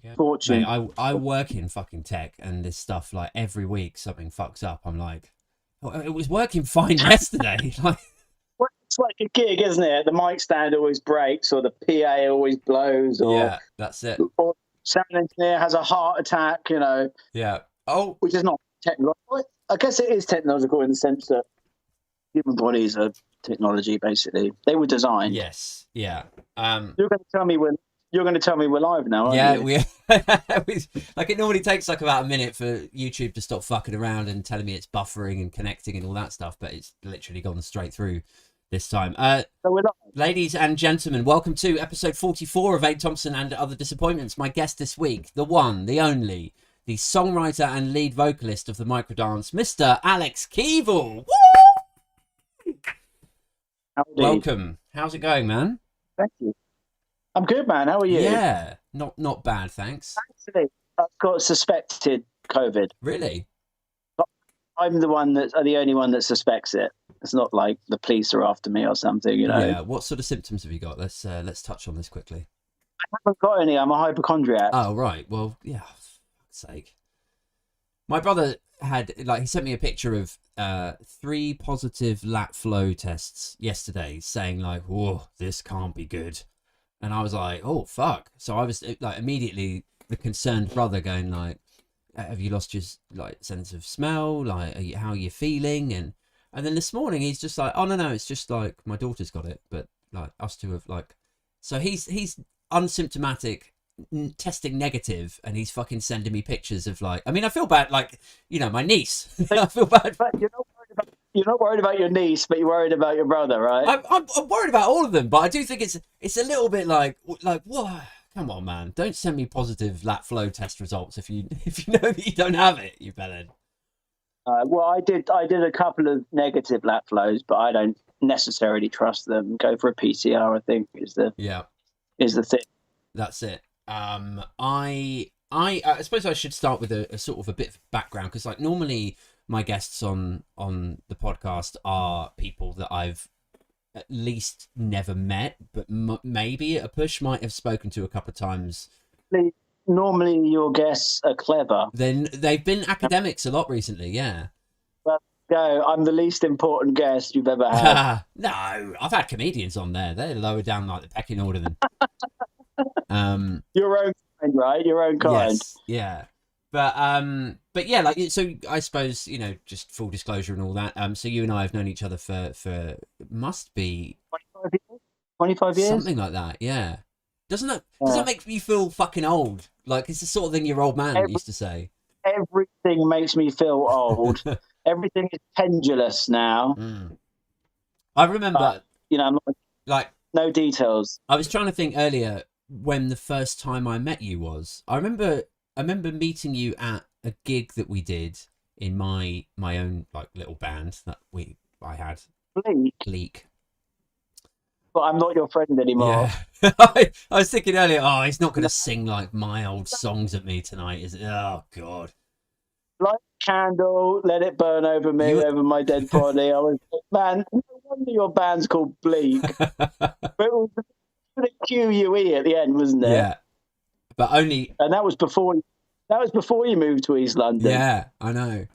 go. Fortune. Mate, I work in fucking tech, and this stuff, like, every week something fucks up. I'm like, oh, it was working fine yesterday. Like, Well, it's like a gig, isn't it? The mic stand always breaks, or the PA always blows, or yeah, that's it. or sound engineer has a heart attack. You know, Yeah. Oh, which is not technological. I guess it is technological in the sense that human bodies are technology. Basically, they were designed. yes. Yeah. You're going to tell me we're live now, aren't Yeah, you? like it normally takes like about a minute for YouTube to stop fucking around and telling me it's buffering and connecting and all that stuff, but it's literally gone straight through this time. So we're live. Ladies and gentlemen, welcome to episode 44 of Thompsin and Other Disappointments. My guest this week, the one, the only, the songwriter and lead vocalist of the Microdance, Mr. Alex Keevil. Woo! Howdy. Welcome. How's it going, man? Thank you. I'm good, man. How are you? Yeah, not bad, thanks. Actually, I've got suspected COVID. Really? I'm the only one that suspects it. It's not like the police are after me or something, you know. Yeah. What sort of symptoms have you got? Let's touch on this quickly. I haven't got any. I'm a hypochondriac. Oh right. Well, yeah. For fuck's sake. My brother had he sent me a picture of 3 positive lat flow tests yesterday, saying like, "Whoa, this can't be good." And I was like, "Oh fuck!" So I was like, immediately the concerned brother going like, "Have you lost your sense of smell? Like, how are you feeling?" And then this morning he's just like, "Oh no, it's just like my daughter's got it, but like us two have like." So he's unsymptomatic, testing negative, and he's fucking sending me pictures of like. I mean, I feel bad, like my niece. I feel bad. But you're not worried about your niece, but you're worried about your brother, right? I'm worried about all of them, but I do think it's a little bit like what? Come on, man! Don't send me positive lat flow test results if you know that you don't have it. You better. Well, I did a couple of negative lat flows, but I don't necessarily trust them. Go for a PCR, I think is the thing. That's it. I suppose I should start with a sort of a bit of background, because like normally my guests on the podcast are people that I've at least never met, but maybe at a push might have spoken to a couple of times. Normally your guests are clever. Then they've been academics a lot recently, yeah. But go, I'm the least important guest you've ever had. No, I've had comedians on there. They're lower down like the pecking order than your own kind, right? Your own kind. Yes, yeah. But yeah, like, so I suppose, just full disclosure and all that. So you and I have known each other for must be 25 years? Something like that, yeah. Does that make you feel fucking old? Like, it's the sort of thing your old man used to say. Everything makes me feel old. Everything is pendulous now. I remember, I'm not, like, no details. I was trying to think earlier when the first time I met you was. I remember meeting you at a gig that we did in my own like little band that I had. Bleak. But I'm not your friend anymore. Yeah. I was thinking earlier, he's not going to sing like my old songs at me tonight, is it? Oh God. Light a candle, let it burn over me, over my dead body. I was man, no wonder your band's called Bleak. But it was the QUE at the end, wasn't it? Yeah. But only, and that was before you moved to East London. Yeah, I know.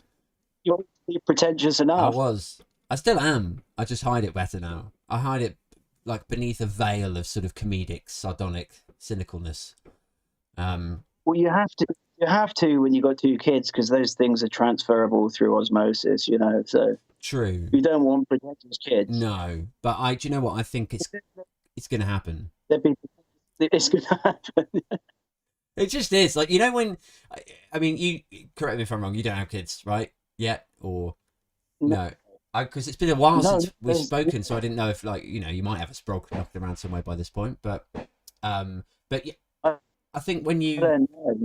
You're pretentious enough. I was. I still am. I just hide it better now. I hide it like beneath a veil of sort of comedic, sardonic cynicalness. Well, you have to when you've got 2 kids, because those things are transferable through osmosis, so true. You don't want pretentious kids. No, but do you know what? I think it's going to happen. It's going to happen. It just is. Like, when, I mean, you correct me if I'm wrong, you don't have kids, right? Yet? Or no? Because it's been a while since we've spoken, so I didn't know if, like, you might have a sprog knocking around somewhere by this point. But yeah, I think when you,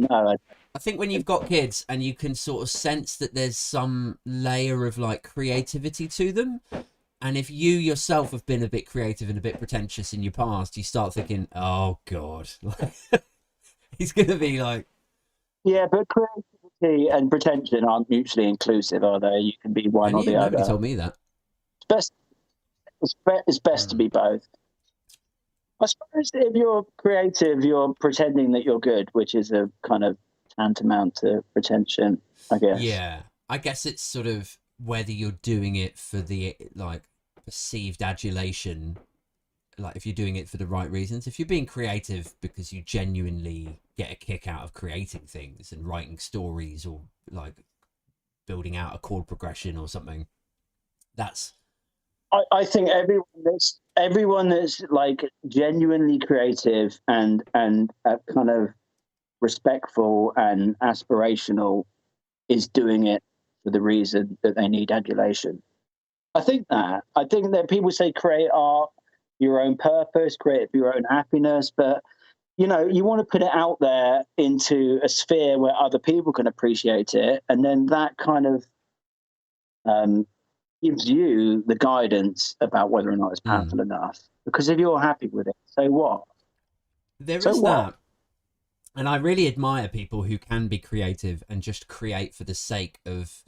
I think when you've got kids and you can sort of sense that there's some layer of like creativity to them, and if you yourself have been a bit creative and a bit pretentious in your past, you start thinking, oh God, he's gonna be like, yeah, but creativity and pretension aren't mutually inclusive, are they? You can be one or the other. Nobody told me that. It's best to be both. I suppose if you're creative, you're pretending that you're good, which is a kind of tantamount to pretension, I guess. Yeah, I guess it's sort of whether you're doing it for the like perceived adulation, like if you're doing it for the right reasons. If you're being creative because you genuinely get a kick out of creating things and writing stories or like building out a chord progression or something, that's I think everyone that's like genuinely creative and kind of respectful and aspirational is doing it for the reason that they need adulation. I think that people say create art for your own purpose, create it for your own happiness, but you know, you want to put it out there into a sphere where other people can appreciate it, and then that kind of gives you the guidance about whether or not it's powerful enough. Because if you're happy with it, so what? There is that. And I really admire people who can be creative and just create for the sake of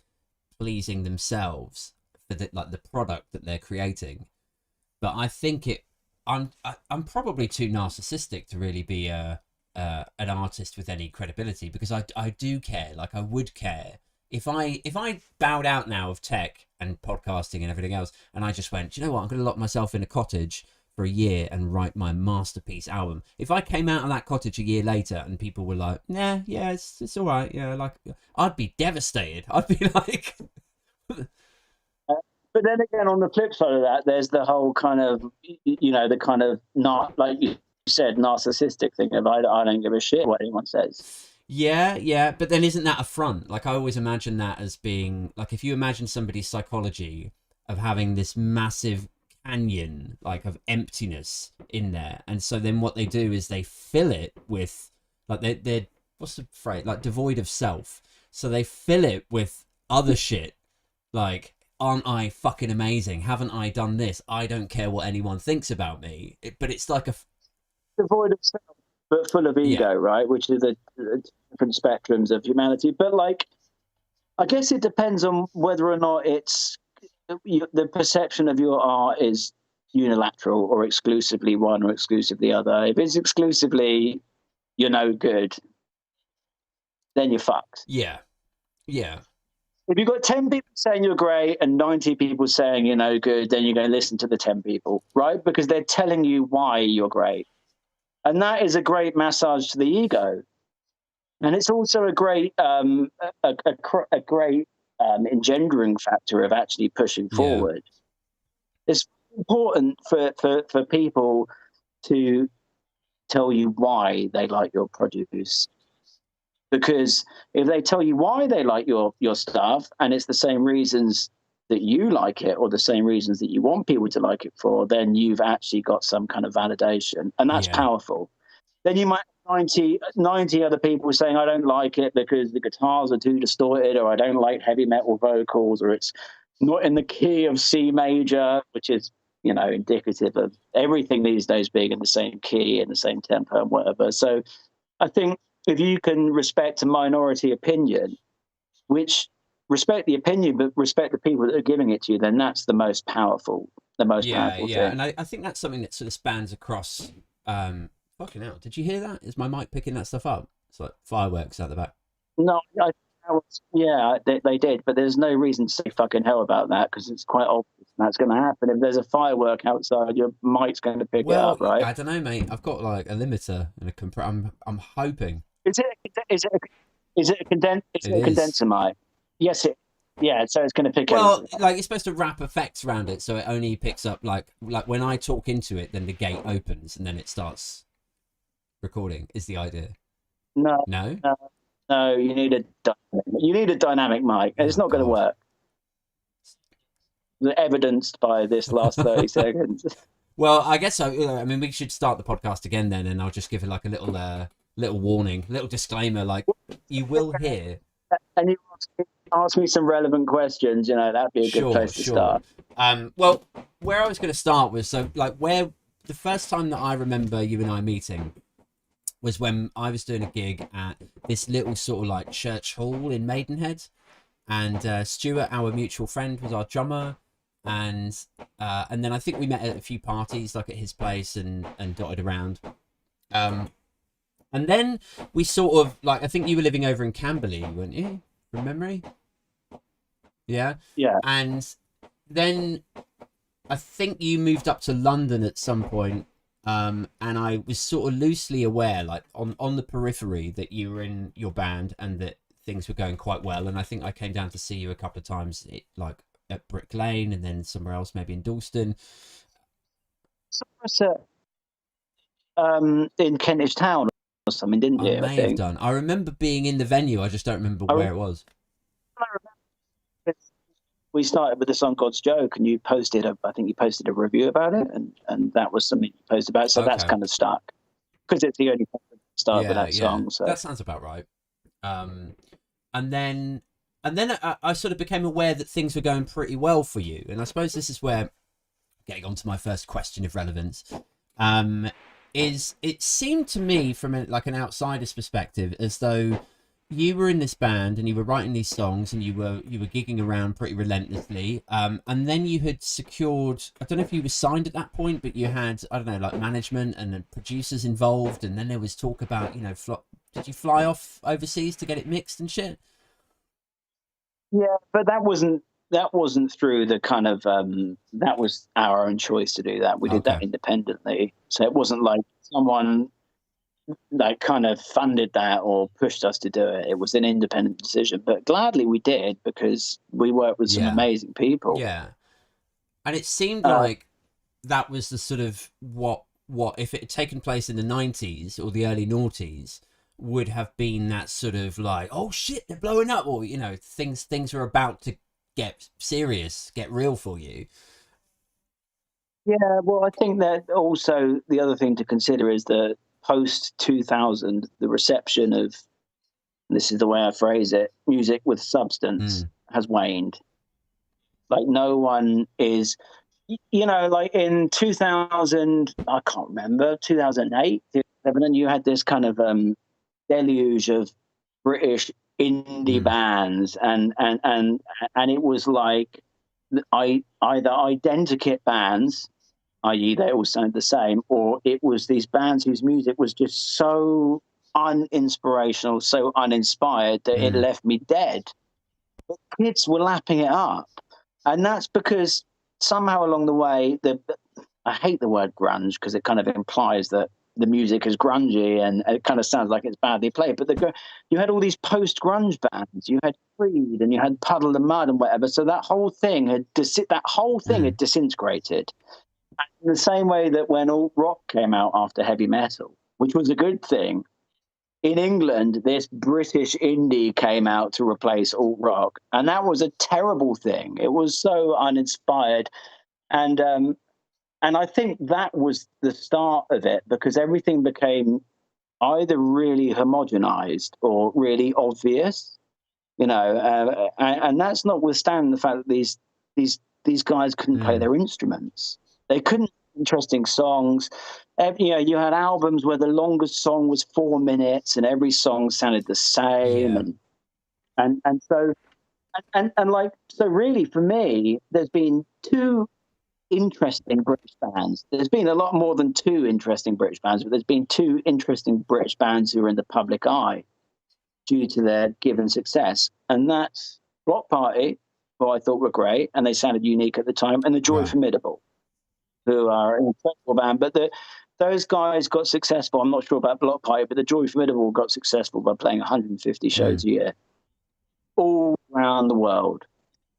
pleasing themselves for the product that they're creating. But I think I'm probably too narcissistic to really be an artist with any credibility, because I do care. Like I would care if I bowed out now of tech and podcasting and everything else, and I just went, do you know what, I'm going to lock myself in a cottage for a year and write my masterpiece album. If I came out of that cottage a year later and people were like, nah, yeah, it's all right, yeah, like, I'd be devastated. I'd be like... But then again, on the flip side of that, there's the whole kind of, you know, the kind of not, like you said, narcissistic thing of I don't give a shit what anyone says. Yeah, but then isn't that a front? Like I always imagine that as being, like if you imagine somebody's psychology of having this massive canyon like of emptiness in there, and so then what they do is they fill it with like they're what's the phrase, like devoid of self, so they fill it with other shit like, aren't I fucking amazing, haven't I done this, I don't care what anyone thinks about me. But it's like a devoid of self but full of ego, yeah. Right, which is the different spectrums of humanity. But like I guess it depends on whether or not it's the perception of your art is unilateral or exclusively one or exclusively other. If it's exclusively you're no good, then you're fucked. Yeah. If you've got 10 people saying you're great and 90 people saying you're no good, then you're going to listen to the 10 people, right? Because they're telling you why you're great. And that is a great massage to the ego. And it's also a great engendering factor of actually pushing forward. It's important for people to tell you why they like your produce, because if they tell you why they like your stuff and it's the same reasons that you like it or the same reasons that you want people to like it for, then you've actually got some kind of validation, and that's powerful. Then you might have 90 other people saying, I don't like it because the guitars are too distorted, or I don't like heavy metal vocals, or it's not in the key of C major, which is, you know, indicative of everything these days being in the same key and the same tempo and whatever. So I think if you can respect a minority opinion, which respect the opinion, but respect the people that are giving it to you, then that's the most powerful, powerful thing. And I think that's something that sort of spans across, fucking hell, did you hear that? Is my mic picking that stuff up? It's like fireworks out the back. No, they did, but there's no reason to say fucking hell about that, because it's quite obvious that's going to happen. If there's a firework outside, your mic's going to pick it up, right? I don't know, mate. I've got like a limiter and a I'm hoping. Is it a condenser mic? Yes, so it's going to pick up. Well, like it's supposed to wrap effects around it, so it only picks up like when I talk into it, then the gate opens and then it starts recording. Is the idea? No, you need a dynamic mic. It's not going to work. Evidenced by this last 30 seconds. Well, I guess so. I mean, we should start the podcast again then, and I'll just give it like a little warning, little disclaimer, like you will hear. And you ask me some relevant questions, you know, that'd be a good place to start. Well, where I was going to start was, so like where the first time that I remember you and I meeting was when I was doing a gig at this little sort of like church hall in Maidenhead, and Stuart, our mutual friend, was our drummer. and then I think we met at a few parties, like at his place, and dotted around. And then we sort of, like, I think you were living over in Camberley, weren't you, from memory? Yeah. Yeah. And then I think you moved up to London at some point, and I was sort of loosely aware, like on the periphery, that you were in your band and that things were going quite well. And I think I came down to see you a couple of times, like at Brick Lane, and then somewhere else, maybe in Dalston. In Kentish Town or something, didn't you? I may have done. I remember being in the venue. I just don't remember where it was. We started with the song God's Joke, and I think you posted a review about it, and that was something you posted about. So that's kind of stuck because it's the only time to start with that song. So that sounds about right. And then I sort of became aware that things were going pretty well for you. And I suppose this is where, getting on to my first question of relevance, is it seemed to me from like an outsider's perspective as though you were in this band and you were writing these songs and you were gigging around pretty relentlessly, and then you had secured, I don't know if you were signed at that point, but you had, I don't know, like management and producers involved, and then there was talk about, you know, did you fly off overseas to get it mixed and shit? Yeah, but that wasn't through the kind of that was our own choice to do that. We did that independently, so it wasn't like someone like kind of funded that or pushed us to do it. It was an independent decision, but gladly we did, because we worked with some amazing people. Yeah, and it seemed like that was the sort of what if it had taken place in the 90s or the early noughties, would have been that sort of like, oh shit, they're blowing up, or, you know, things are about to get serious, get real for you. Yeah, well, I think that also the other thing to consider is that post 2000, the reception of, this is the way I phrase it, music with substance has waned. Like, no one is, you know, like in 2000, I can't remember, 2008, and you had this kind of deluge of British indie bands, and it was like either identikit bands, i.e. they all sounded the same, or it was these bands whose music was just so uninspirational, so uninspired that it left me dead. But kids were lapping it up, and that's because somehow along the way, I hate the word grunge because it kind of implies that the music is grungy and it kind of sounds like it's badly played. But you had all these post-grunge bands. You had Creed and you had Puddle of Mud and whatever. So that whole thing had disintegrated. In the same way that when alt rock came out after heavy metal, which was a good thing, in England, this British indie came out to replace alt rock, and that was a terrible thing. It was so uninspired, and I think that was the start of it, because everything became either really homogenized or really obvious, you know, and that's notwithstanding the fact that these guys couldn't play their instruments. They couldn't do interesting songs. You know, you had albums where the longest song was 4 minutes and every song sounded the same. And so really for me, there's been two interesting British bands. There's been a lot more than two interesting British bands, but there's been two interesting British bands who are in the public eye due to their given success. And that's Block Party, who I thought were great, and they sounded unique at the time, and the Joy Formidable, who are an incredible band. But those guys got successful. I'm not sure about Block Party, but the Joy Formidable got successful by playing 150 shows a year all around the world.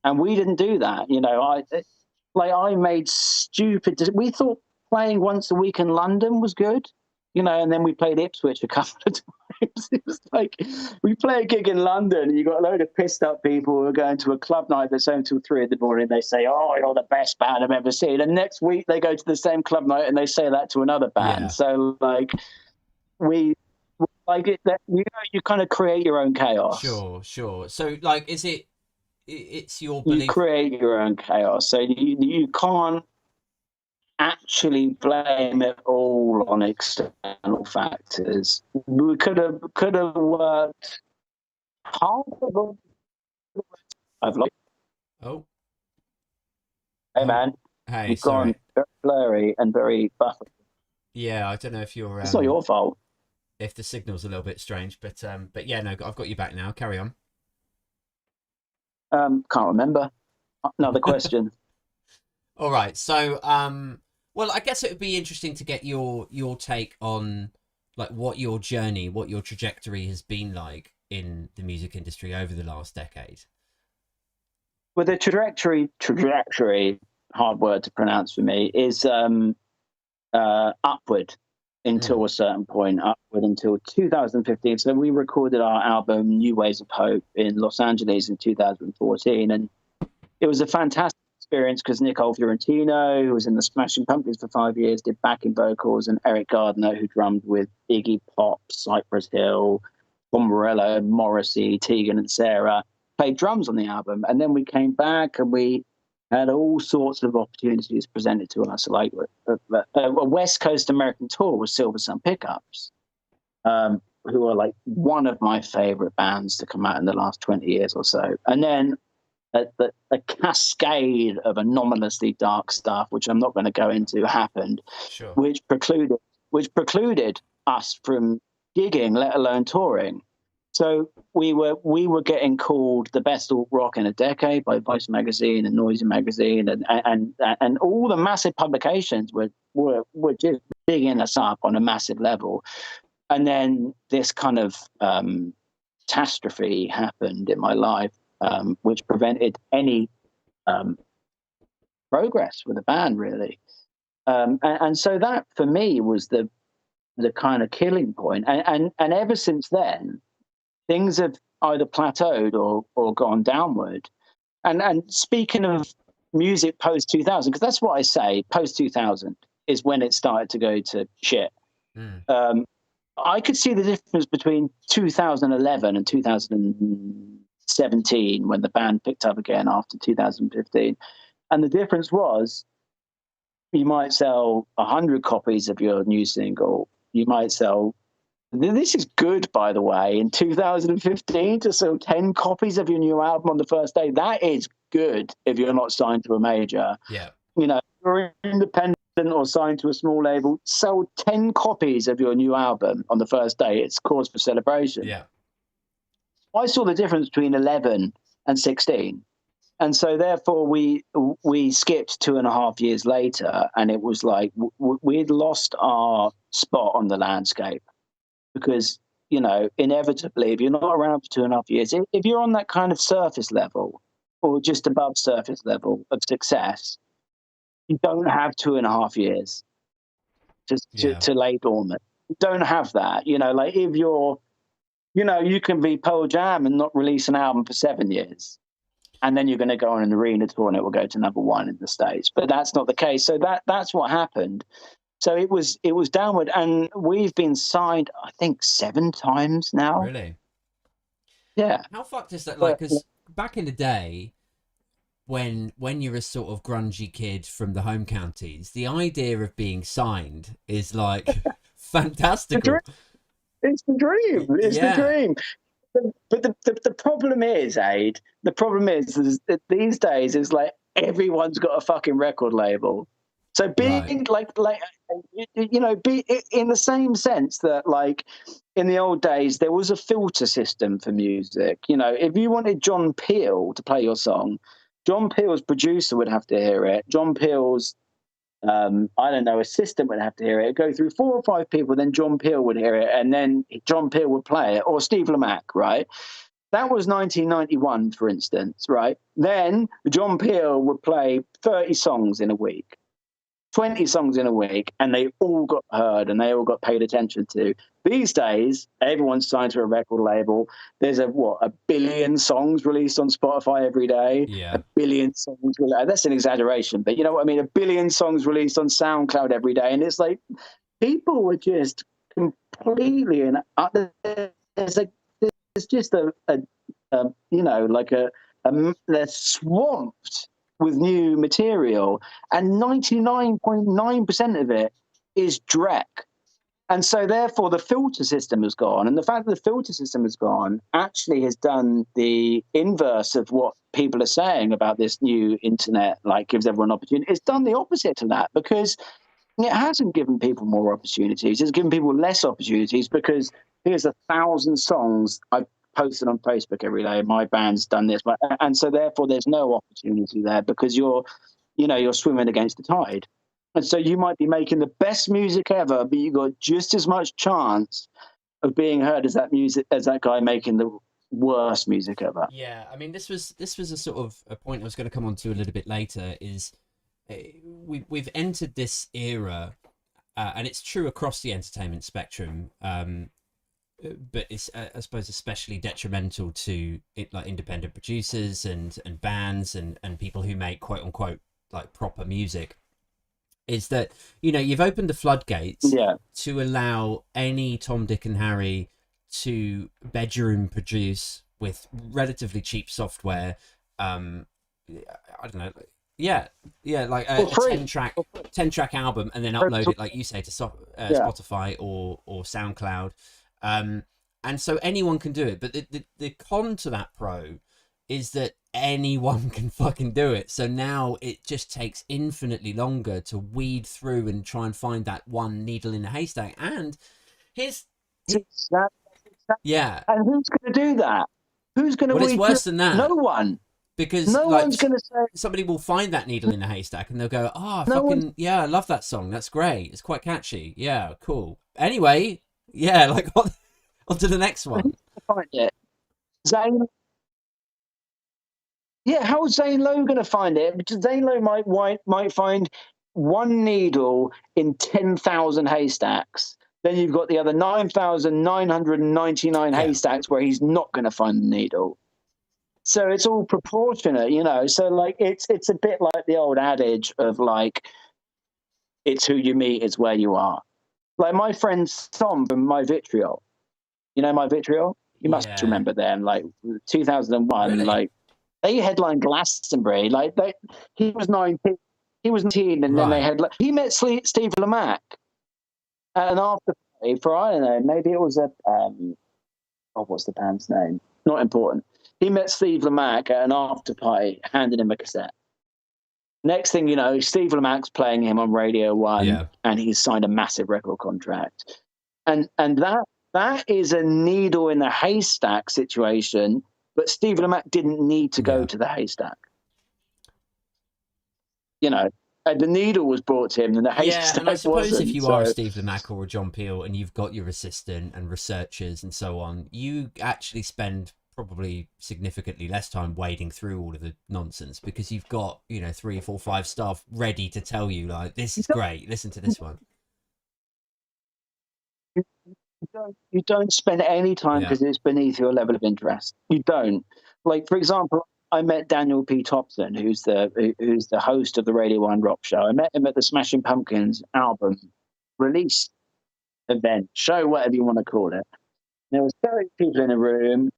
And we didn't do that. You know, I made stupid. We thought playing once a week in London was good, you know, and then we played Ipswich a couple of times. It was like, we play a gig in London and you got a load of pissed up people who are going to a club night that's open till 3 a.m. They say, "Oh, you're the best band I've ever seen." And next week they go to the same club night and they say that to another band. Yeah. So like, we like it. That, you know, you kind of create your own chaos. Sure. So like, it's your belief. You create your own chaos, so you can't actually blame it all on external factors. We could have worked half of it. I've lost. Oh, Hey, man, Hey, you've sorry. gone very blurry and very buffered. Yeah, I don't know if you're It's not your fault. if the signal's a little bit strange, but yeah, no, I've got you back now. Carry on. Can't remember. Another question. All right. So, well, I guess it would be interesting to get your take on like what your journey, what your trajectory has been like in the music industry over the last decade. Well, the trajectory, hard word to pronounce for me, is upward until a certain point, upward until 2015. So we recorded our album New Ways of Hope in Los Angeles in 2014, and it was a fantastic experience because Nicole Fiorentino, who was in the Smashing Pumpkins for 5 years, did backing vocals, and Eric Gardner, who drummed with Iggy Pop, Cypress Hill, Tom Morello, Morrissey, Tegan and Sarah, played drums on the album. And then we came back and we had all sorts of opportunities presented to us, like a West Coast American tour with Silver Sun Pickups, who are like one of my favorite bands to come out in the last 20 years or so. And then a cascade of anomalously dark stuff, which I'm not going to go into, happened, Sure. which precluded us from gigging, let alone touring. So we were getting called the best alt rock in a decade by Vice magazine and Noisy magazine, and all the massive publications were just bigging us up on a massive level. And then this kind of catastrophe happened in my life, which prevented any progress with the band, really. And so that for me was the kind of killing point. And ever since then, things have either plateaued or gone downward. And speaking of music post 2000, because that's what I say, post 2000 is when it started to go to shit. I could see the difference between 2011 and 2017 when the band picked up again after 2015. And the difference was you might sell 100 copies of your new single. You might sell, this is good, by the way, in 2015 to sell 10 copies of your new album on the first day. That is good if you're not signed to a major. Yeah. You know, you're independent or signed to a small label, sell 10 copies of your new album on the first day. It's cause for celebration. Yeah. I saw the difference between 11 and 16. And so therefore we skipped 2.5 years later, and it was like we'd lost our spot on the landscape because, you know, inevitably, if you're not around for 2.5 years, if you're on that kind of surface level or just above surface level of success, you don't have 2.5 years to lay dormant. You don't have that. You know, like if you're, you know, you can be Pearl Jam and not release an album for 7 years. And then you're going to go on an arena tour and it will go to #1 in the States. But that's not the case. So that's what happened. So it was downward. And we've been signed, I think, 7 times now. Really? Yeah. How fucked is that? Like, because back in the day, when you're a sort of grungy kid from the home counties, the idea of being signed is like fantastical. It's the dream. It's the dream. But the problem is, Aid, the problem is that these days is like everyone's got a fucking record label. So being like you know, be in the same sense that like in the old days there was a filter system for music. You know, if you wanted John Peel to play your song, John Peel's producer would have to hear it. John Peel's I don't know, assistant would have to hear it. It'd go through 4 or 5 people, then John Peel would hear it, and then John Peel would play it, or Steve Lamacq, right? That was 1991, for instance, right? Then John Peel would play 30 songs in a week, 20 songs in a week, and they all got heard and they all got paid attention to. These days, everyone's signed to a record label. There's a billion songs released on Spotify every day. Yeah. 1 billion songs. That's an exaggeration, but you know what I mean? 1 billion songs released on SoundCloud every day. And it's like, people were just completely there's just they're swamped with new material, and 99.9% of it is dreck. And so therefore the filter system has gone, and the fact that the filter system has gone actually has done the inverse of what people are saying about this new internet, like gives everyone opportunity. It's done the opposite to that, because it hasn't given people more opportunities. It's given people less opportunities, because here's 1,000 songs I've posted on Facebook every day. My band's done this, and so therefore there's no opportunity there, because you're swimming against the tide. And so you might be making the best music ever, but you got just as much chance of being heard as that guy making the worst music ever. Yeah, I mean, this was a sort of a point I was going to come on to a little bit later. Is we've entered this era, and it's true across the entertainment spectrum, but it's I suppose especially detrimental to like independent producers and bands and people who make quote unquote like proper music. Is that you've opened the floodgates to allow any Tom, Dick and Harry to bedroom produce with relatively cheap software. I don't know. Yeah, like a 10-track album, and then upload it, like you say, to Spotify or SoundCloud. And so anyone can do it. But the con to that, Pro, is that anyone can fucking do it. So now it just takes infinitely longer to weed through and try and find that one needle in a haystack. And yeah. And who's going to do that? Who's going to? Well, it's worse than that. No one. Because no one's going to say. Somebody will find that needle in a haystack and they'll go, I I love that song. That's great. It's quite catchy. Yeah, cool. Anyway, yeah, like on to the next one. Find it. Zane. Yeah, how is Zane Lowe going to find it? Because Zane Lowe might find one needle in 10,000 haystacks. Then you've got the other 9,999 haystacks where he's not going to find the needle. So it's all proportionate, So like it's a bit like the old adage of like, it's who you meet is where you are. Like my friend Tom from My Vitriol. You know My Vitriol? You must remember them. Like 2001, really? Like. They headlined Glastonbury. Like he was 19. He was 19, and then they had. He met Steve Lamack at an after party for, I don't know, maybe it was what's the band's name? Not important. He met Steve Lamack at an after party, handed him a cassette. Next thing you know, Steve Lamack's playing him on Radio 1, and he's signed a massive record contract. And that is a needle in the haystack situation. But Steve Lamack didn't need to go to the haystack. And the needle was brought to him, and the haystack and I suppose wasn't. If you are a Steve Lamack or a John Peel, and you've got your assistant and researchers and so on, you actually spend probably significantly less time wading through all of the nonsense, because you've got 3, 4, 5 staff ready to tell you, like, this is great, listen to this one. You don't spend any time because it's beneath your level of interest. You don't. Like, for example, I met Daniel P. Thompson, who's the host of the Radio 1 Rock Show. I met him at the Smashing Pumpkins album release event, show, whatever you want to call it. There was 30 people in a room,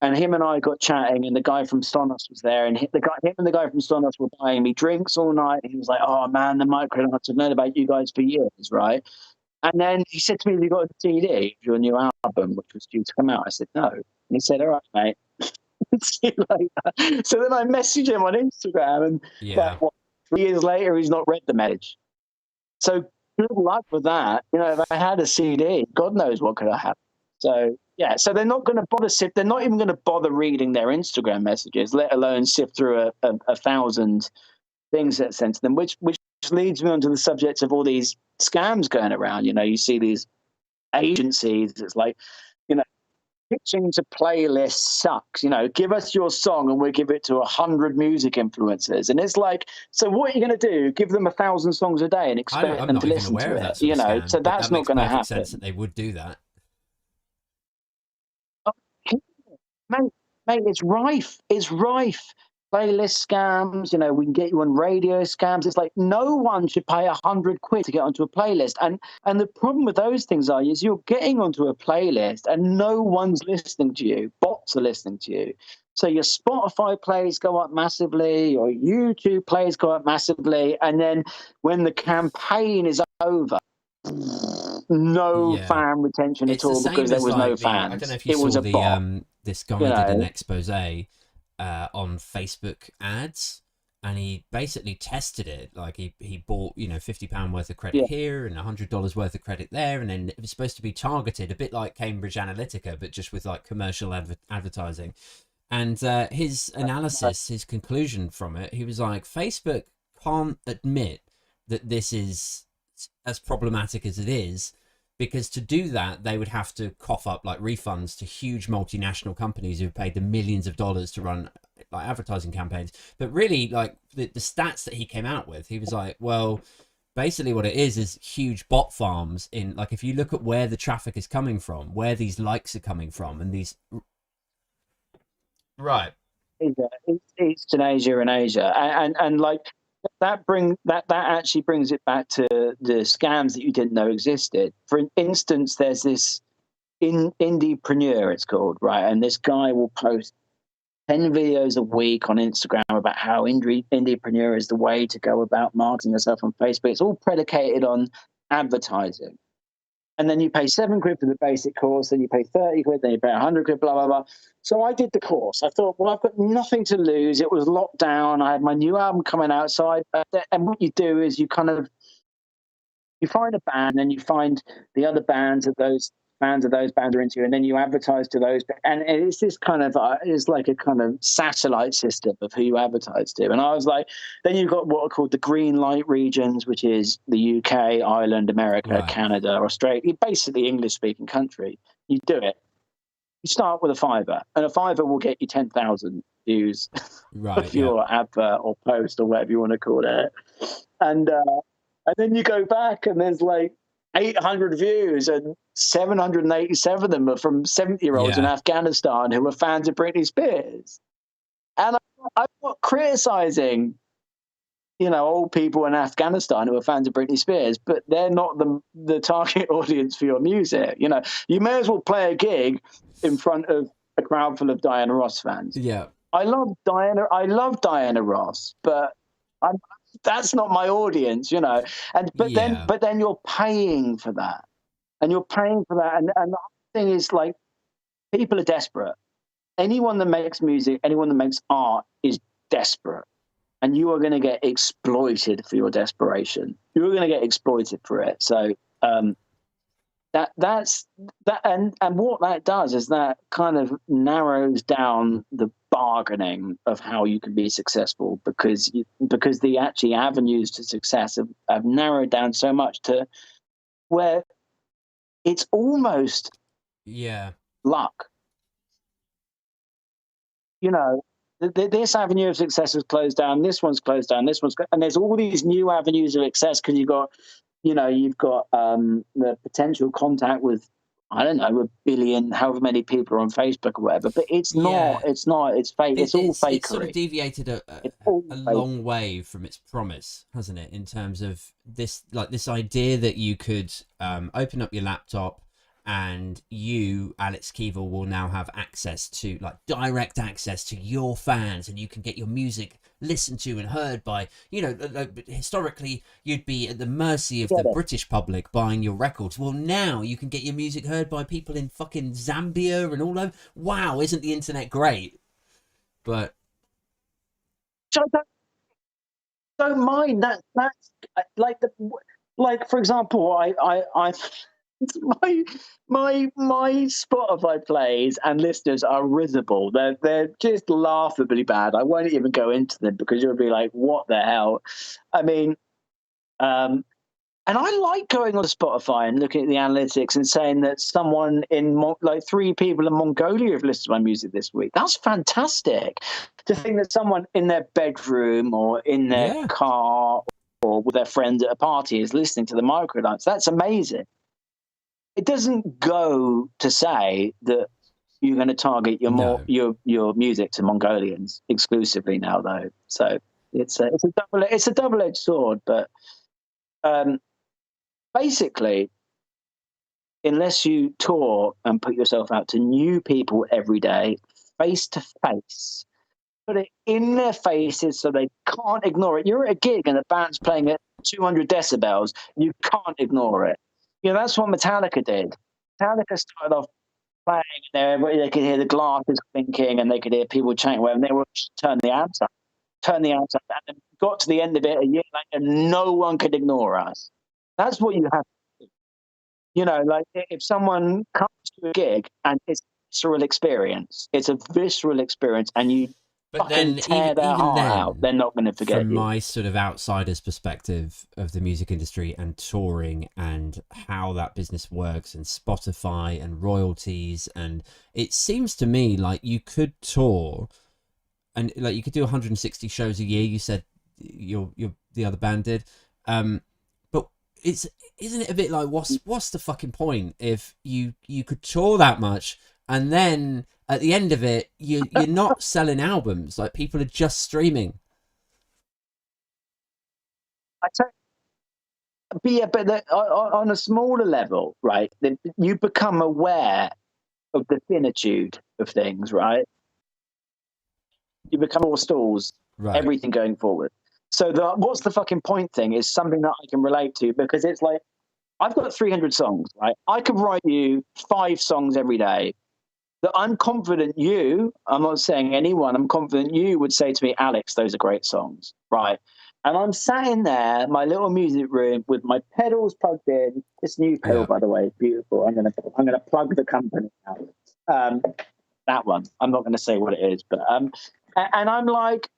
and him and I got chatting, and the guy from Sonos was there, and him and the guy from Sonos were buying me drinks all night. And he was like, "Oh man, the Microdance, I've known about you guys for years, right?" And then he said to me, "Have you got a CD of your new album, which was due to come out?" I said, "No." And he said, "All right, mate." See you later. So then I messaged him on Instagram, and 3 years later, he's not read the message. So good luck with that. If I had a CD, God knows what could have happened. So so they're not going to bother they're not even going to bother reading their Instagram messages, let alone sift through a 1,000 things that sent to them, which leads me on to the subject of all these scams going around. You see these agencies. It's like, pitching to playlists sucks. Give us your song and we'll give it to 100 music influencers. And it's like, so what are you going to do? Give them 1,000 songs a day and expect them to listen to it? Scam, so that's not going to happen. Sense that they would do that. Mate, it's rife. It's rife. Playlist scams, we can get you on radio scams. It's like no one should pay 100 quid to get onto a playlist. And the problem with those things is you're getting onto a playlist and no one's listening to you. Bots are listening to you. So your Spotify plays go up massively, your YouTube plays go up massively, and then when the campaign is over, no fan retention at all because there was no fans. I don't know if you saw this guy did an expose on Facebook ads, and he basically tested it. Like he bought, you know, £50 worth of credit Yeah. here and $100 worth of credit there, and then it was supposed to be targeted a bit like Cambridge Analytica, but just with like commercial advertising. And his analysis, his conclusion from it, he was like, Facebook can't admit that this is as problematic as it is, because to do that they would have to cough up like refunds to huge multinational companies who've paid them millions of dollars to run like advertising campaigns. But really, like the stats that he came out with, he was like, well, basically what it is huge bot farms in, like, if you look at where the traffic is coming from, where these likes are coming from, and these right Eastern Asia and Asia, and like that actually brings it back to the scams that you didn't know existed. For instance, there's this indiepreneur, it's called, right? And this guy will post 10 videos a week on Instagram about how indiepreneur is the way to go about marketing yourself on Facebook. It's all predicated on advertising. And then you pay £7 for the basic course, then you pay 30 quid, then you pay 100 quid, blah, blah, blah. So I did the course. I thought, well, I've got nothing to lose. It was locked down. I had my new album coming outside. And what you do is you find a band, and you find the other bands that those bands are into, and then you advertise to those. And it's this kind of, it's like a kind of satellite system of who you advertise to. And I was like, then you've got what are called the green light regions, which is the UK, Ireland, America, right, Canada, Australia, basically English-speaking country. You do it. You start with a £5, and a £5 will get you 10,000 views right, of your advert or post or whatever you want to call it. And then you go back, and there's like 800 views, and 787 of them are from 70-year-olds in Afghanistan who are fans of Britney Spears. And I'm not criticizing, you know, old people in Afghanistan who are fans of Britney Spears, but they're not the target audience for your music. You know, you may as well play a gig in front of a crowd full of Diana Ross fans. Yeah. I love Diana Ross, but that's not my audience, you know. And but then you're paying for that. And you're paying for that. And the thing is, like, people are desperate. Anyone that makes music, anyone that makes art is desperate. And you are going to get exploited for your desperation. You're going to get exploited for it. So that's that. And what that does is that kind of narrows down the bargaining of how you can be successful, because the actually avenues to success have narrowed down so much to where it's almost luck. You know, this avenue of success is closed down. This one's closed down. And there's all these new avenues of success because you've got the potential contact with, I don't know, a billion, however many people are on Facebook or whatever. But it's fake. It's all fakery. It's sort of deviated a long way from its promise, hasn't it? In terms of this idea that you could open up your laptop and you, Alex Keevil, will now have access to, like, direct access to your fans, and you can get your music listened to and heard by, you know, historically you'd be at the mercy of the British public buying your records. Well, now you can get your music heard by people in fucking Zambia and all over. Wow, isn't the internet great? But I don't mind that. That's like for example, I my Spotify plays and listeners are risible. They're just laughably bad. I won't even go into them because you'll be like, what the hell? I mean, and I like going on Spotify and looking at the analytics and saying that someone like 3 people in Mongolia have listened to my music this week. That's fantastic. To think that someone in their bedroom or in their car or with their friends at a party is listening to the Microdance. That's amazing. It doesn't go to say that you're going to target your music to Mongolians exclusively now, though. So it's a double-edged sword. But basically, unless you tour and put yourself out to new people every day, face to face, put it in their faces so they can't ignore it. You're at a gig and the band's playing at 200 decibels. You can't ignore it. You know, that's what Metallica did. Metallica started off playing, and they could hear the glasses clinking, and they could hear people chanting, whatever, and they would just turn the amps up, and then got to the end of it a year later, and no one could ignore us. That's what you have to do. You know, like if someone comes to a gig and it's a visceral experience, and you But fucking then, tear their heart out, they're not going to forget from you. my sort of outsider's perspective of the music industry and touring and how that business works and Spotify and royalties, and it seems to me like you could tour and like you could do 160 shows a year. You said the other band did, but isn't it a bit like what's the fucking point if you could tour that much and then at the end of it you're not selling albums, like people are just streaming. But on a smaller level, right? You become aware of the finitude of things, right? You become more stalls, Right. Everything going forward. So what's the fucking point thing is something that I can relate to, because it's like, I've got 300 songs, right? I could write you 5 songs every day that I'm confident I'm not saying anyone, I'm confident you would say to me, Alex, those are great songs, right? And I'm sat in there, my little music room with my pedals plugged in. This new pedal, by the way, is beautiful. I'm gonna plug the company out. That one. I'm not going to say what it is, but and I'm like,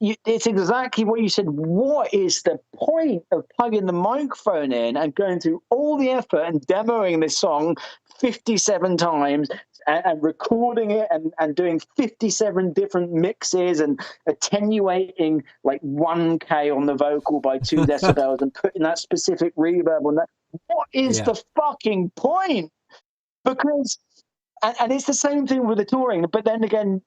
it's exactly what you said. What is the point of plugging the microphone in and going through all the effort and demoing this song 57 times and recording it and doing 57 different mixes and attenuating like 1K on the vocal by 2 decibels and putting that specific reverb on that? What is the fucking point? Because, and it's the same thing with the touring, but then again,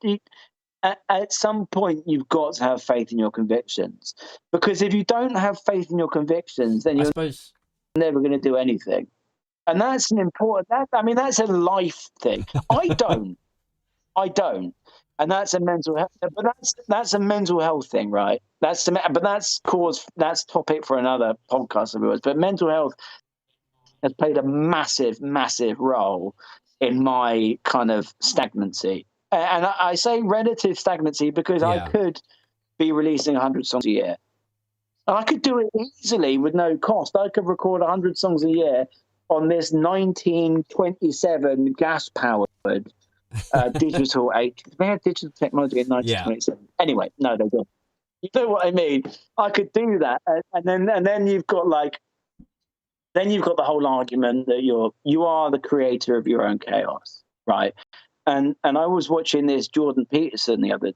at some point you've got to have faith in your convictions, because if you don't have faith in your convictions, then you're never going to do anything. And that's an important, that's a life thing. I don't, and that's a mental health, but that's a mental health thing, right? That's topic for another podcast of yours. But mental health has played a massive role in my kind of stagnancy. And I say relative stagnancy because I could be releasing 100 songs a year. And I could do it easily with no cost. I could record 100 songs a year on this 1927 gas-powered digital age. They had digital technology in 1927. Anyway, no, they don't. You know what I mean? I could do that. And then you've got the whole argument that you are the creator of your own chaos, right? And I was watching this Jordan Peterson the other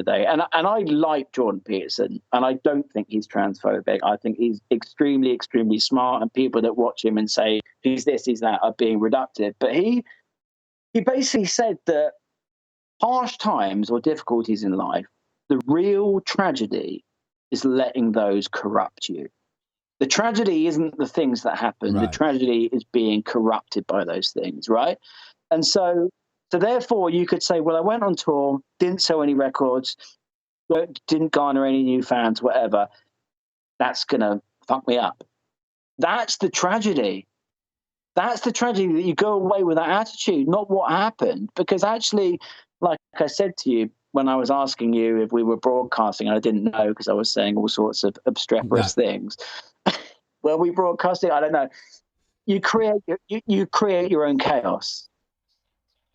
day, and I like Jordan Peterson, and I don't think he's transphobic. I think he's extremely smart, and people that watch him and say he's this, he's that are being reductive. But he basically said that harsh times or difficulties in life, the real tragedy is letting those corrupt you. The tragedy isn't the things that happen. Right. The tragedy is being corrupted by those things, right? And so therefore you could say, well, I went on tour, didn't sell any records, didn't garner any new fans, whatever. That's going to fuck me up. That's the tragedy. That's the tragedy, that you go away with that attitude, not what happened. Because actually, like I said to you, when I was asking you if we were broadcasting, and I didn't know because I was saying all sorts of obstreperous things. Well, we broadcasting, I don't know. You create your own chaos.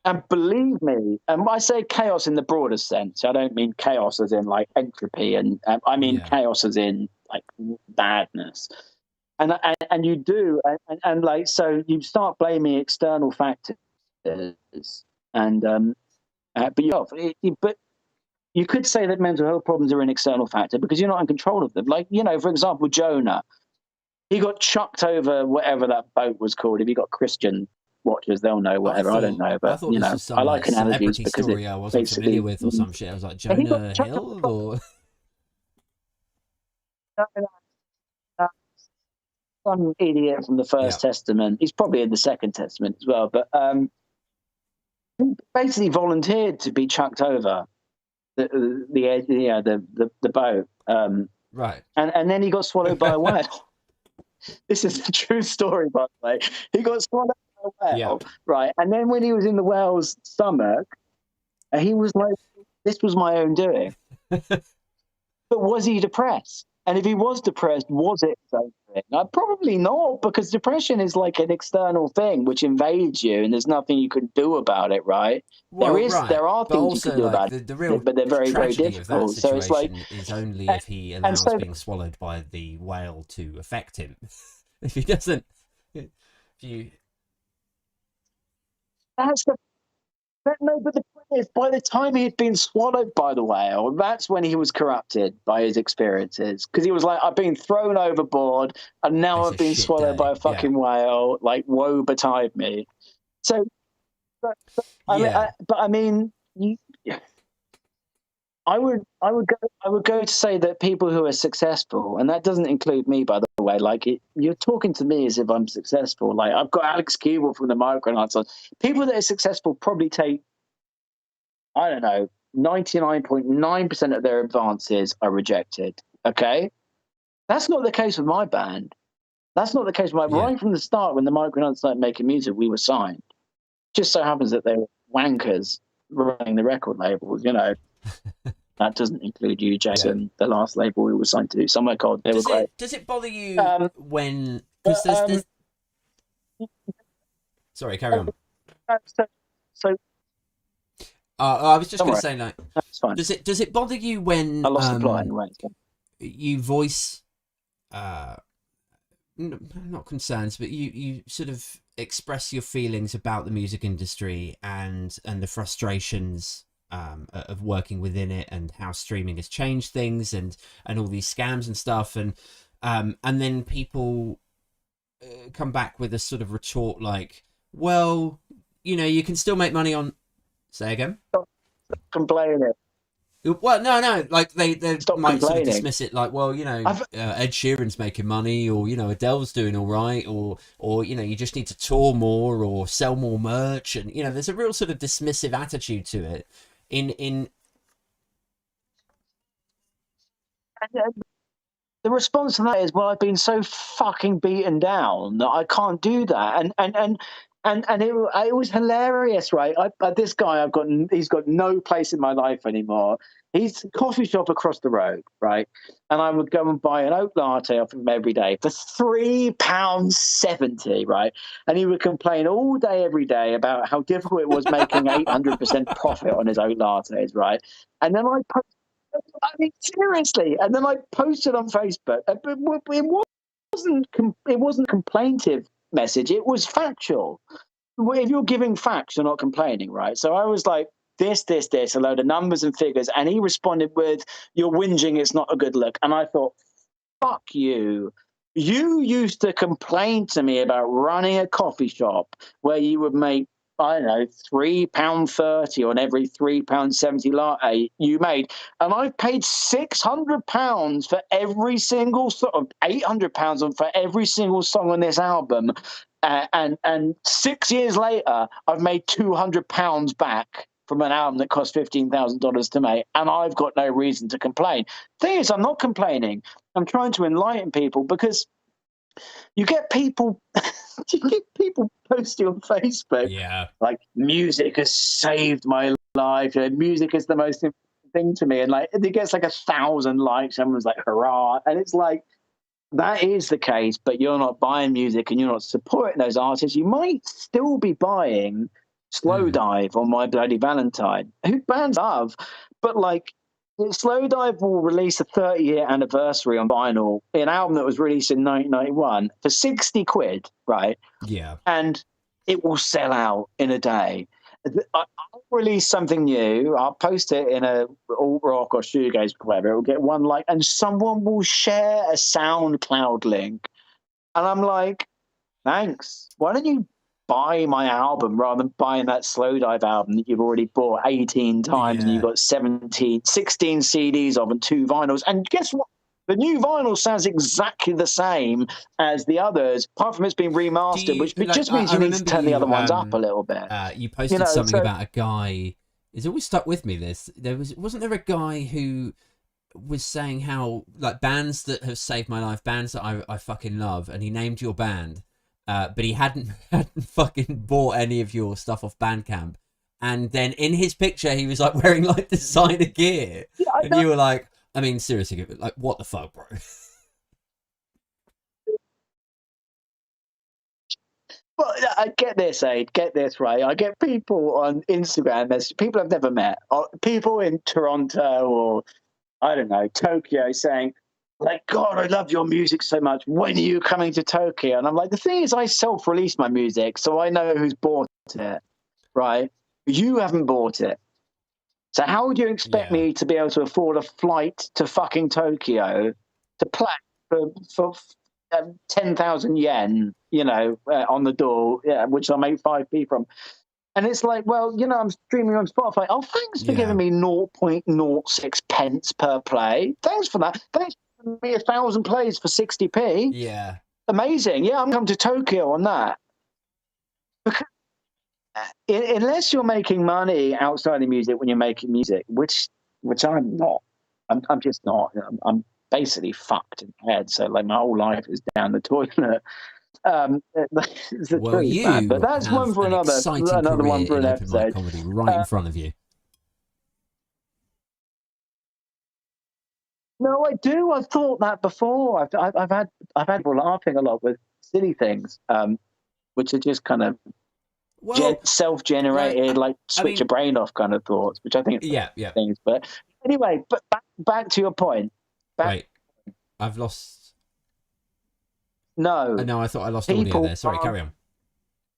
And believe me, and I say chaos in the broadest sense. I don't mean chaos as in like entropy, and I mean chaos as in like badness. And you do, and like, so you start blaming external factors, and but you could say that mental health problems are an external factor because you're not in control of them. Like, for example, Jonah, he got chucked over whatever that boat was called. If you got Christian watchers, they'll know whatever. I don't know, but I like analogies because story I wasn't familiar with or some shit. I was like, Jonah Hill or some idiot from the First Testament. He's probably in the Second Testament as well, but he basically volunteered to be chucked over the boat, right? And then he got swallowed by a whale. This is a true story, by the way. He got swallowed well, right? And then when he was in the whale's stomach, he was like, "This was my own doing." But was he depressed? And if he was depressed, was it his own thing? Probably not, because depression is like an external thing which invades you, and there's nothing you can do about it, right? Well, there are but things also, you can do about the real it, but they're very, very difficult. So it's like is only if he allows being swallowed by the whale to affect him. If he doesn't, if you. That's the. No, but the point is, by the time he had been swallowed by the whale, that's when he was corrupted by his experiences. Because he was like, I've been thrown overboard, and now I've been swallowed by a fucking whale. Like, woe betide me. So, I mean, I would go to say that people who are successful, and that doesn't include me, by the way. Like, you're talking to me as if I'm successful. Like, I've got Alex Keevill from the Microdance. People that are successful probably take, I don't know, 99.9% of their advances are rejected. Okay, that's not the case with my band. That's not the case with right from the start. When the Microdance started making music, we were signed. Just so happens that they were wankers running the record labels, you know. That doesn't include you, Jason. The last label we were signed to, Somewhere Cold. They were great. Does it bother you when? Because there's. Sorry, carry on. I was just going to say, like, that's fine. Does it bother you when I lost the plot anyway? You voice, not concerns, but you sort of express your feelings about the music industry and the frustrations of working within it, and how streaming has changed things, and all these scams and stuff, and then people come back with a sort of retort like, well, you know, you can still make money on. Say again. Stop complaining. Well, no, like they might sort of dismiss it like, well, you know, Ed Sheeran's making money, or, you know, Adele's doing all right, or you know, you just need to tour more or sell more merch, and, you know, there's a real sort of dismissive attitude to it. In the response to that is, well, I've been so fucking beaten down that I can't do that, and it was hilarious, right? This guy, he's got no place in my life anymore. He's a coffee shop across the road, right? And I would go and buy an oat latte off him every day for £3.70, right? And he would complain all day, every day about how difficult it was making 800% profit on his oat lattes, right? And then I mean, seriously. And then I posted on Facebook. It wasn't complaintive message. It was factual. If you're giving facts, you're not complaining, right? So I was like, this, a load of numbers and figures. And he responded with, you're whinging, it's not a good look. And I thought, fuck you. You used to complain to me about running a coffee shop where you would make, I don't know, £3.30 on every £3.70 latte you made. And I've paid £600 for every single song, £800 for every single song on this album. And 6 years later, I've made £200 back from an album that cost $15,000 to make, and I've got no reason to complain. Thing is, I'm not complaining. I'm trying to enlighten people, because you get people posting on Facebook, like, music has saved my life. You know, music is the most important thing to me, and like it gets like 1,000 likes. Everyone's like, hurrah! And it's like, that is the case, but you're not buying music and you're not supporting those artists. You might still be buying Slow Dive on My Bloody Valentine, who bands love, but like, Slow Dive will release a 30-year anniversary on vinyl, an album that was released in 1991 for 60 quid, right? Yeah. And it will sell out in a day. I'll release something new. I'll post it in a alt rock or shoegaze, whatever. It will get one like, and someone will share a SoundCloud link. And I'm like, thanks. Why don't you buy my album rather than buying that Slow Dive album that you've already bought 18 times and you've got 16 CDs of and 2 vinyls. And guess what? The new vinyl sounds exactly the same as the others, apart from it's been remastered, which just means you need to turn the other ones up a little bit. You posted something about a guy. It's always stuck with me. Wasn't there a guy who was saying how, like, bands that have saved my life, bands that I fucking love, and he named your band. but he hadn't fucking bought any of your stuff off Bandcamp. And then in his picture, he was like wearing like designer gear, and you were like, I mean, seriously, like, what the fuck, bro? Well, I get this, Aid. Get this, right? I get people on Instagram, there's people I've never met, or people in Toronto or, I don't know, Tokyo saying, like, God, I love your music so much. When are you coming to Tokyo? And I'm like, the thing is, I self-release my music, so I know who's bought it, right? You haven't bought it. So how would you expect me to be able to afford a flight to fucking Tokyo to play for 10,000 yen, you know, on the door, which I'll make 5p from? And it's like, well, you know, I'm streaming on Spotify. Oh, thanks for giving me 0.06 pence per play. Thanks for that. Thanks for giving me 1,000 plays for 60p. Yeah. Amazing. Yeah, I'm coming to Tokyo on that. Because unless you're making money outside of music when you're making music, which I'm not. I'm just not. I'm basically fucked in the head. So like my whole life is down the toilet. It's well, you bad, but that's one for another one for an episode. Comedy right in front of you. No, I do. I've thought that before. I've had people laughing a lot with silly things, which are just kind of self-generated, like switch your brain off kind of thoughts, which I think things. But anyway, but back to your point. Wait, I've lost. No, I thought I lost audio there. Sorry, carry on.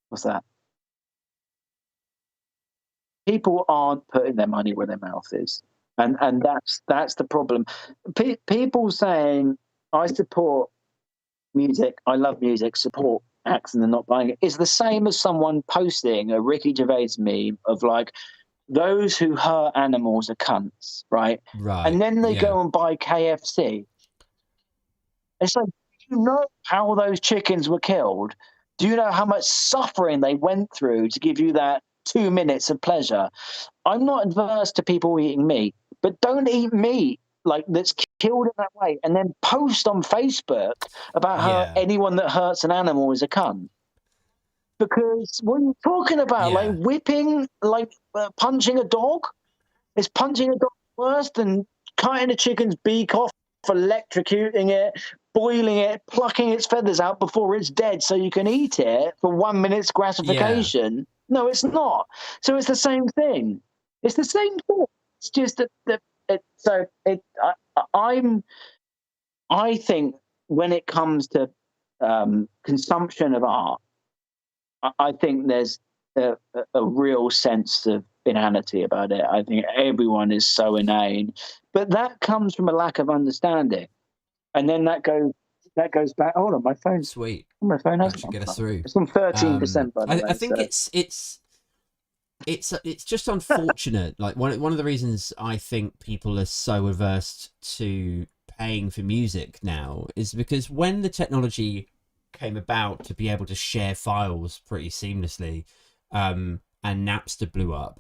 What's that? People aren't putting their money where their mouth is, and that's the problem. People saying, "I support music, I love music, support acts," and they're not buying it, is the same as someone posting a Ricky Gervais meme of like, "Those who hurt animals are cunts," right? Right. And then they go and buy KFC. It's like, do you know how those chickens were killed? Do you know how much suffering they went through to give you that 2 minutes of pleasure? I'm not adverse to people eating meat, but don't eat meat like that's killed in that way and then post on Facebook about how anyone that hurts an animal is a cunt. Because what are you talking about? Like whipping, like punching a dog? Is punching a dog worse than cutting a chicken's beak off, electrocuting it, boiling it, plucking its feathers out before it's dead so you can eat it for 1 minute's gratification? No, it's not. So it's the same thing. It's the same thing. It's just that I think when it comes to consumption of art, I think there's a real sense of inanity about it. I think everyone is so inane, but that comes from a lack of understanding, and then that goes back. Hold on, my phone's sweet. My phone has get us through. It's on 13%. By the way, I think it's just unfortunate. Like one of the reasons I think people are so averse to paying for music now is because when the technology came about to be able to share files pretty seamlessly, and Napster blew up,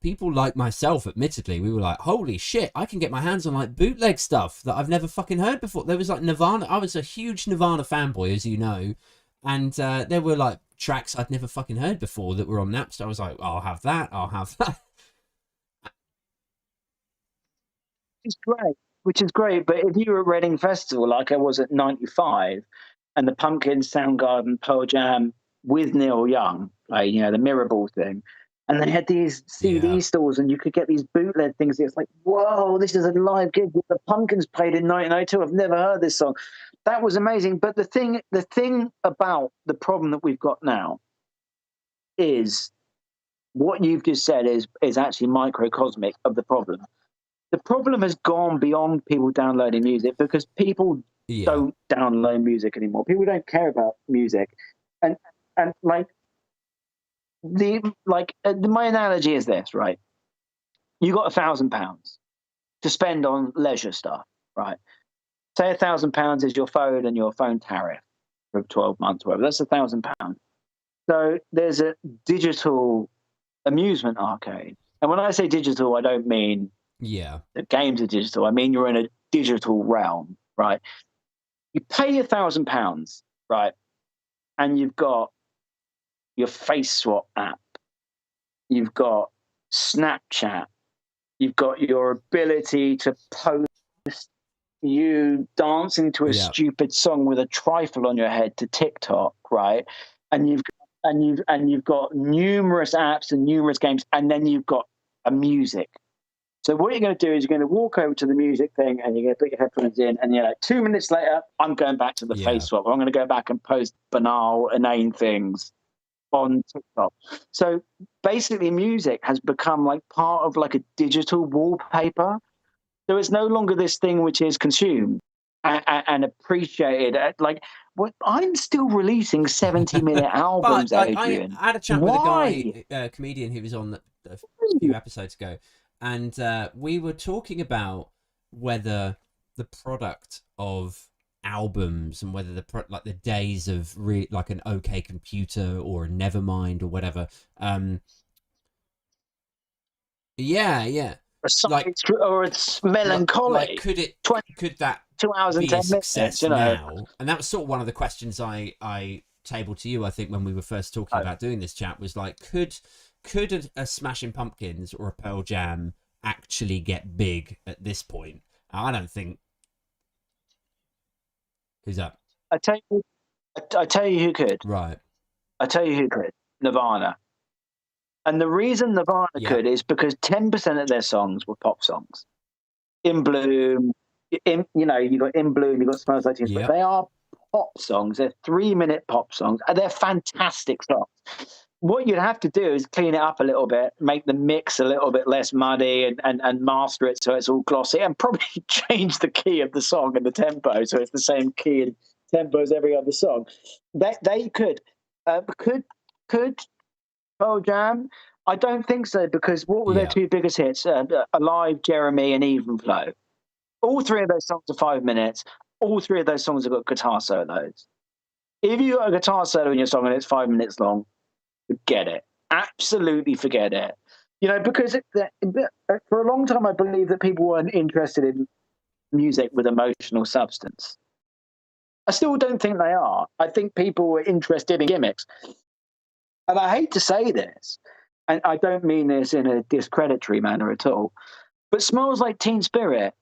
people like myself, admittedly, we were like, holy shit, I can get my hands on like bootleg stuff that I've never fucking heard before. There was like Nirvana. I was a huge Nirvana fanboy, as you know, and there were like tracks I'd never fucking heard before that were on Napster. I was like, I'll have that. Which is great. But if you were at Reading Festival, like I was at 95, and the Pumpkins, Soundgarden, Pearl Jam with Neil Young, like, you know, the Mirrorball thing, and they had these CD stores, and you could get these bootleg things. It's like, whoa, this is a live gig. The Pumpkins played in 1992. I've never heard this song. That was amazing. But the thing about the problem that we've got now is what you've just said is actually microcosmic of the problem. The problem has gone beyond people downloading music because people don't download music anymore. People don't care about music, and like my analogy is this, right? You got £1,000 to spend on leisure stuff, right? Say £1,000 is your phone and your phone tariff for 12 months, whatever. That's £1,000. So there's a digital amusement arcade, and when I say digital, I don't mean the games are digital. I mean you're in a digital realm, right? You pay £1,000, right? and you've got your face swap app, you've got Snapchat, you've got your ability to post you dancing to a stupid song with a trifle on your head to TikTok, right? And you've got numerous apps and numerous games, and then you've got a music. So what you're going to do is you're going to walk over to the music thing, and you're going to put your headphones in, and you're like, 2 minutes later, I'm going back to the face swap. I'm going to go back and post banal, inane things on TikTok. So basically, music has become like part of like a digital wallpaper. So it's no longer this thing which is consumed and appreciated. Like, I'm still releasing 70-minute albums, but, like, Adrian. I had a chat with a guy, comedian who was on a few episodes ago, and we were talking about whether the product of albums and whether like the days of like an OK Computer or a Nevermind or whatever. Like, or it's melancholy. Like, could that 2 hours and be 10 a success minutes, now? And that was sort of one of the questions I tabled to you, I think, when we were first talking about doing this chat, was like, could a Smashing Pumpkins or a Pearl Jam actually get big at this point? I don't think. Who's up? I tell you who could. Right. I tell you who could. Nirvana. And the reason Nirvana could is because 10% of their songs were pop songs. In Bloom, you got In Bloom, you got Smells Like Teen Spirit. They are pop songs. They're 3-minute pop songs. And they're fantastic songs. What you'd have to do is clean it up a little bit, make the mix a little bit less muddy, and master it so it's all glossy, and probably change the key of the song and the tempo so it's the same key and tempo as every other song. They could. Could Pearl Jam? I don't think so, because what were their two biggest hits? Alive, Jeremy, and Even Flow. All three of those songs are 5 minutes. All three of those songs have got guitar solos. If you got a guitar solo in your song and it's 5 minutes long, forget it. Absolutely forget it. Because for a long time I believe that people weren't interested in music with emotional substance. I still don't think they are. I think people were interested in gimmicks. And I hate to say this, and I don't mean this in a discreditory manner at all, but Smells Like Teen Spirit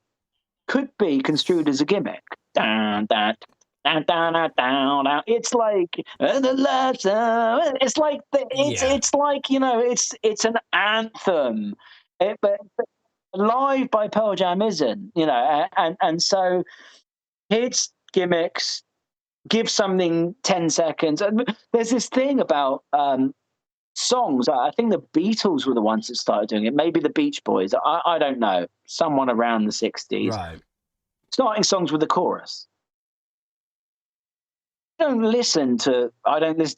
could be construed as a gimmick. Down, down, down, down, down, down. It's like the lights. It's like it's like it's an anthem. But Live by Pearl Jam isn't, and so it's gimmicks. Give something 10 seconds. And there's this thing about songs. I think the Beatles were the ones that started doing it. Maybe the Beach Boys. I don't know. Someone around the 60s. Right. Starting songs with the chorus. I don't listen to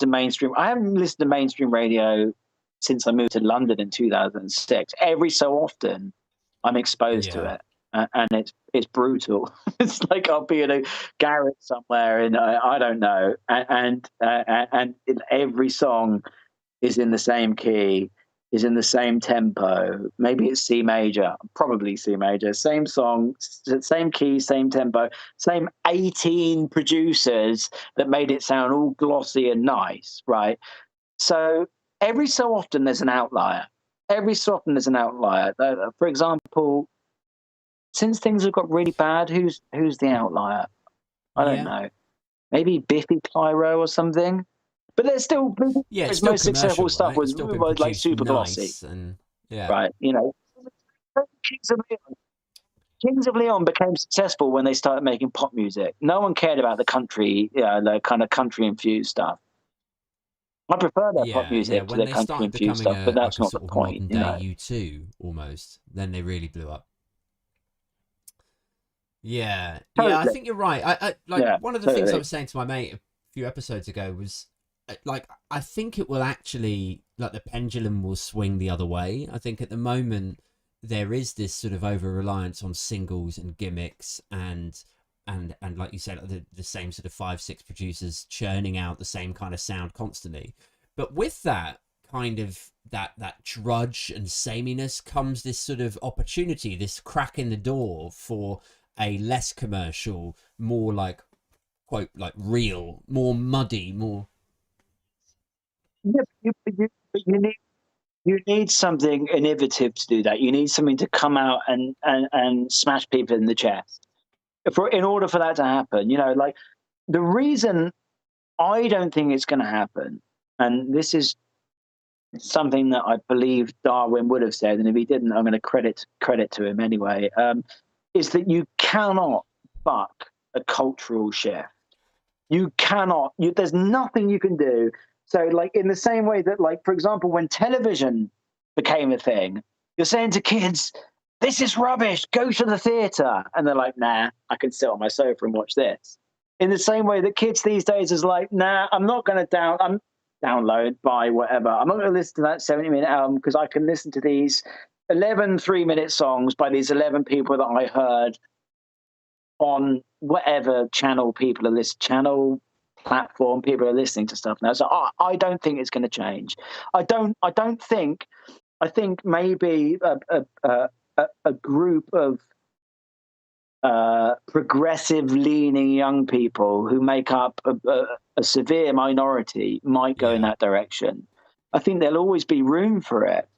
mainstream. I haven't listened to mainstream radio since I moved to London in 2006. Every so often, I'm exposed to it. And it's brutal. It's like I'll be in a garage somewhere, and I don't know, and every song is in the same key, is in the same tempo. Maybe it's C major, probably C major. Same song, same key, same tempo, same 18 producers that made it sound all glossy and nice, right? So every so often there's an outlier. For example, since things have got really bad, who's the outlier? I don't know. Maybe Biffy Clyro or something. But there's still his most successful stuff was like super glossy. And, right. Kings of Leon became successful when they started making pop music. No one cared about the country, the kind of country infused stuff. I prefer their pop music to their country infused stuff, but that's not the point. U2 almost. Then they really blew up. Yeah, I think you're right. One of the things I was saying to my mate a few episodes ago was, I think it will actually, the pendulum will swing the other way. I think at the moment there is this sort of over-reliance on singles and gimmicks and like you said, the same sort of 5-6 producers churning out the same kind of sound constantly. But with that kind of that drudge and sameness comes this sort of opportunity, this crack in the door for a less commercial, more like, quote, like real, more muddy, more Yeah, but you need something innovative to do that. You need something to come out and smash people in the chest. In order for that to happen, like the reason I don't think it's going to happen, and this is something that I believe Darwin would have said, and if he didn't, I'm going to credit to him anyway. Is that you cannot buck a cultural shift. You cannot. There's nothing you can do. So, like in the same way that, like for example, when television became a thing, you're saying to kids, "This is rubbish. Go to the theater," and they're like, "Nah, I can sit on my sofa and watch this." In the same way that kids these days is like, "Nah, I'm not going to download, buy whatever. I'm not going to listen to that 70-minute album because I can listen to these 11 3-minute songs by these 11 people that I heard on whatever channel platform people are listening to stuff now." So I don't think it's going to change. I think maybe a group of progressive leaning young people who make up a severe minority might go in that direction. I think there'll always be room for it,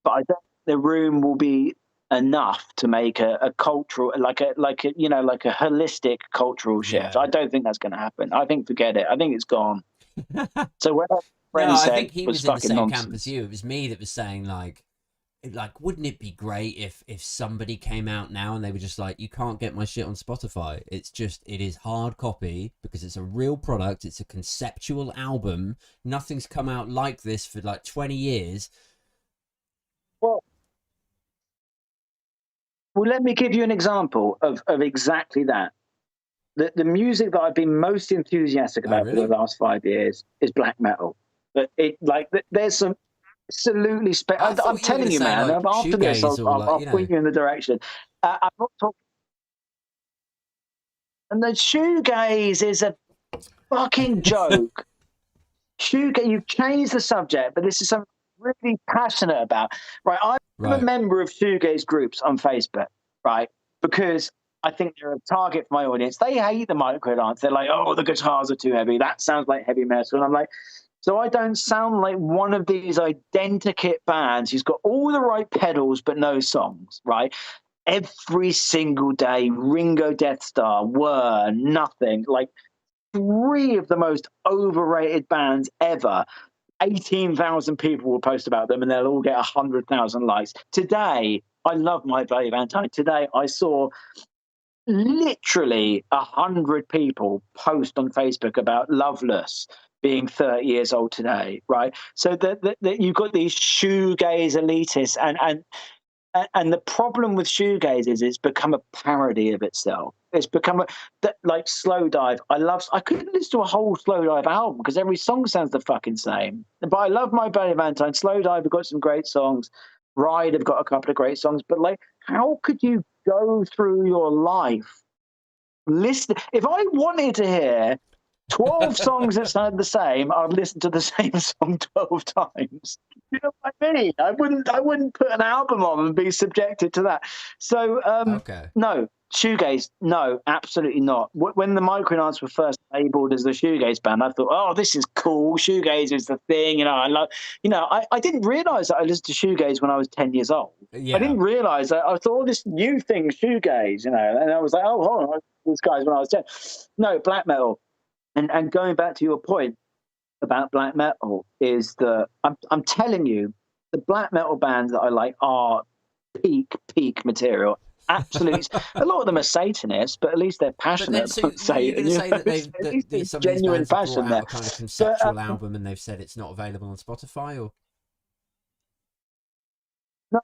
but I don't think the room will be enough to make a cultural, like a holistic cultural shift. I don't think that's going to happen. I think forget it. I think it's gone. So whatever friend I said think he was in the fucking same nonsense. camp as you. It was me that was saying like wouldn't it be great if somebody came out now and they were just like, you can't get my shit on Spotify. It is hard copy because it's a real product. It's a conceptual album. Nothing's come out like this for like 20 years. Well, let me give you an example of exactly that. The music that I've been most enthusiastic about for the last 5 years is black metal. But there's some absolutely I'm telling you, man. Like after this, I'll point you in the direction. I'm not talking. And the shoegaze is a fucking joke. Shoegaze, you've changed the subject, but this is something I'm really passionate about. Right, I'm a member of shoegaze groups on Facebook, right? Because I think they're a target for my audience. They hate the Microdance. They're like, oh, the guitars are too heavy. That sounds like heavy metal. And I'm like, so I don't sound like one of these identikit bands who's got all the right pedals but no songs, right? Every single day, Ringo Death Star, Were, Nothing, like 3 of the most overrated bands ever. 18,000 people will post about them and they'll all get 100,000 likes. Today, I love My Bloody Valentine. Today, I saw literally 100 people post on Facebook about Loveless being 30 years old today, right? So that you've got these shoegaze elitists, and the problem with shoegaze is it's become a parody of itself. It's become like Slow Dive. I couldn't listen to a whole Slow Dive album because every song sounds the fucking same. But I love My Bloody Valentine. Slow Dive have got some great songs. Ride have got a couple of great songs. But like, how could you go through your life listen? If I wanted to hear 12 songs that sound the same, I'd listen to the same song 12 times. You know what I mean? I wouldn't put an album on and be subjected to that. So no, shoegaze, no, absolutely not. When the Microdance were first labeled as the shoegaze band, I thought, oh, this is cool. Shoegaze is the thing. I didn't realize that I listened to shoegaze when I was 10 years old. Yeah. I didn't realize that. I thought, this new thing, shoegaze, and I was like, oh, hold on, this guy's when I was 10. No, black metal. And going back to your point about black metal is that I'm telling you, the black metal bands that I like are peak material. Absolutely, a lot of them are Satanists, but at least they're passionate about Satan. You're say that some genuine of these bands passion there. A kind of conceptual album, and they've said it's not available on Spotify, or no,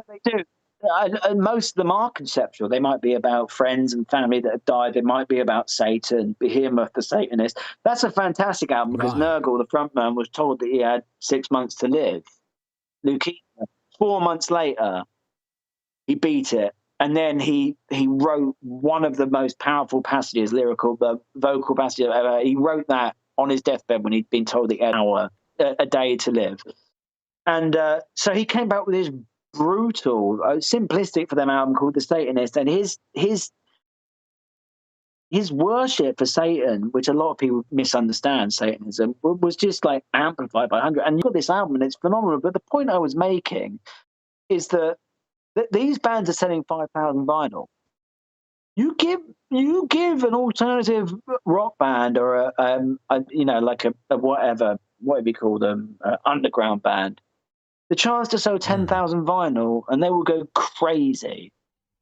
they do. Most of them are conceptual. They might be about friends and family that have died. It might be about Satan, Behemoth, the Satanist. That's a fantastic album because Nurgle, the frontman, was told that he had 6 months to live. Leukemia. 4 months later, he beat it. And then he wrote one of the most powerful passages, lyrical, vocal passages ever. He wrote that on his deathbed when he'd been told he had an hour, a day to live. And so he came back with his brutal, simplistic for them album called The Satanist, and his his worship for Satan, which a lot of people misunderstand Satanism, was just like amplified by 100. And you've got this album, and it's phenomenal. But the point I was making is that these bands are selling 5,000 vinyl. You give an alternative rock band or like a whatever, what would you call them, underground band, the chance to sell 10,000 vinyl, and they will go crazy.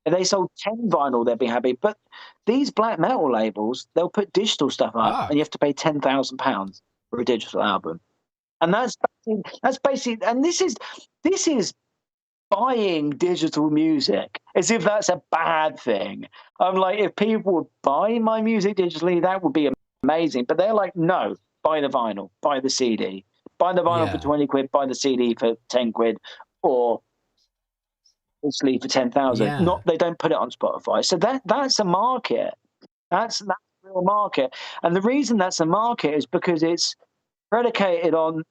If they sold 10 vinyl, they'd be happy. But these black metal labels, they'll put digital stuff up, and you have to pay £10,000 for a digital album. And that's basically, and this is buying digital music as if that's a bad thing. I'm like, if people would buy my music digitally, that would be amazing. But they're like, no, buy the vinyl, buy the CD, buy the vinyl for 20 quid, buy the CD for 10 quid, or sleep for 10,000. Not, they don't put it on Spotify. So that's a market. That's a real market. And the reason that's a market is because it's predicated on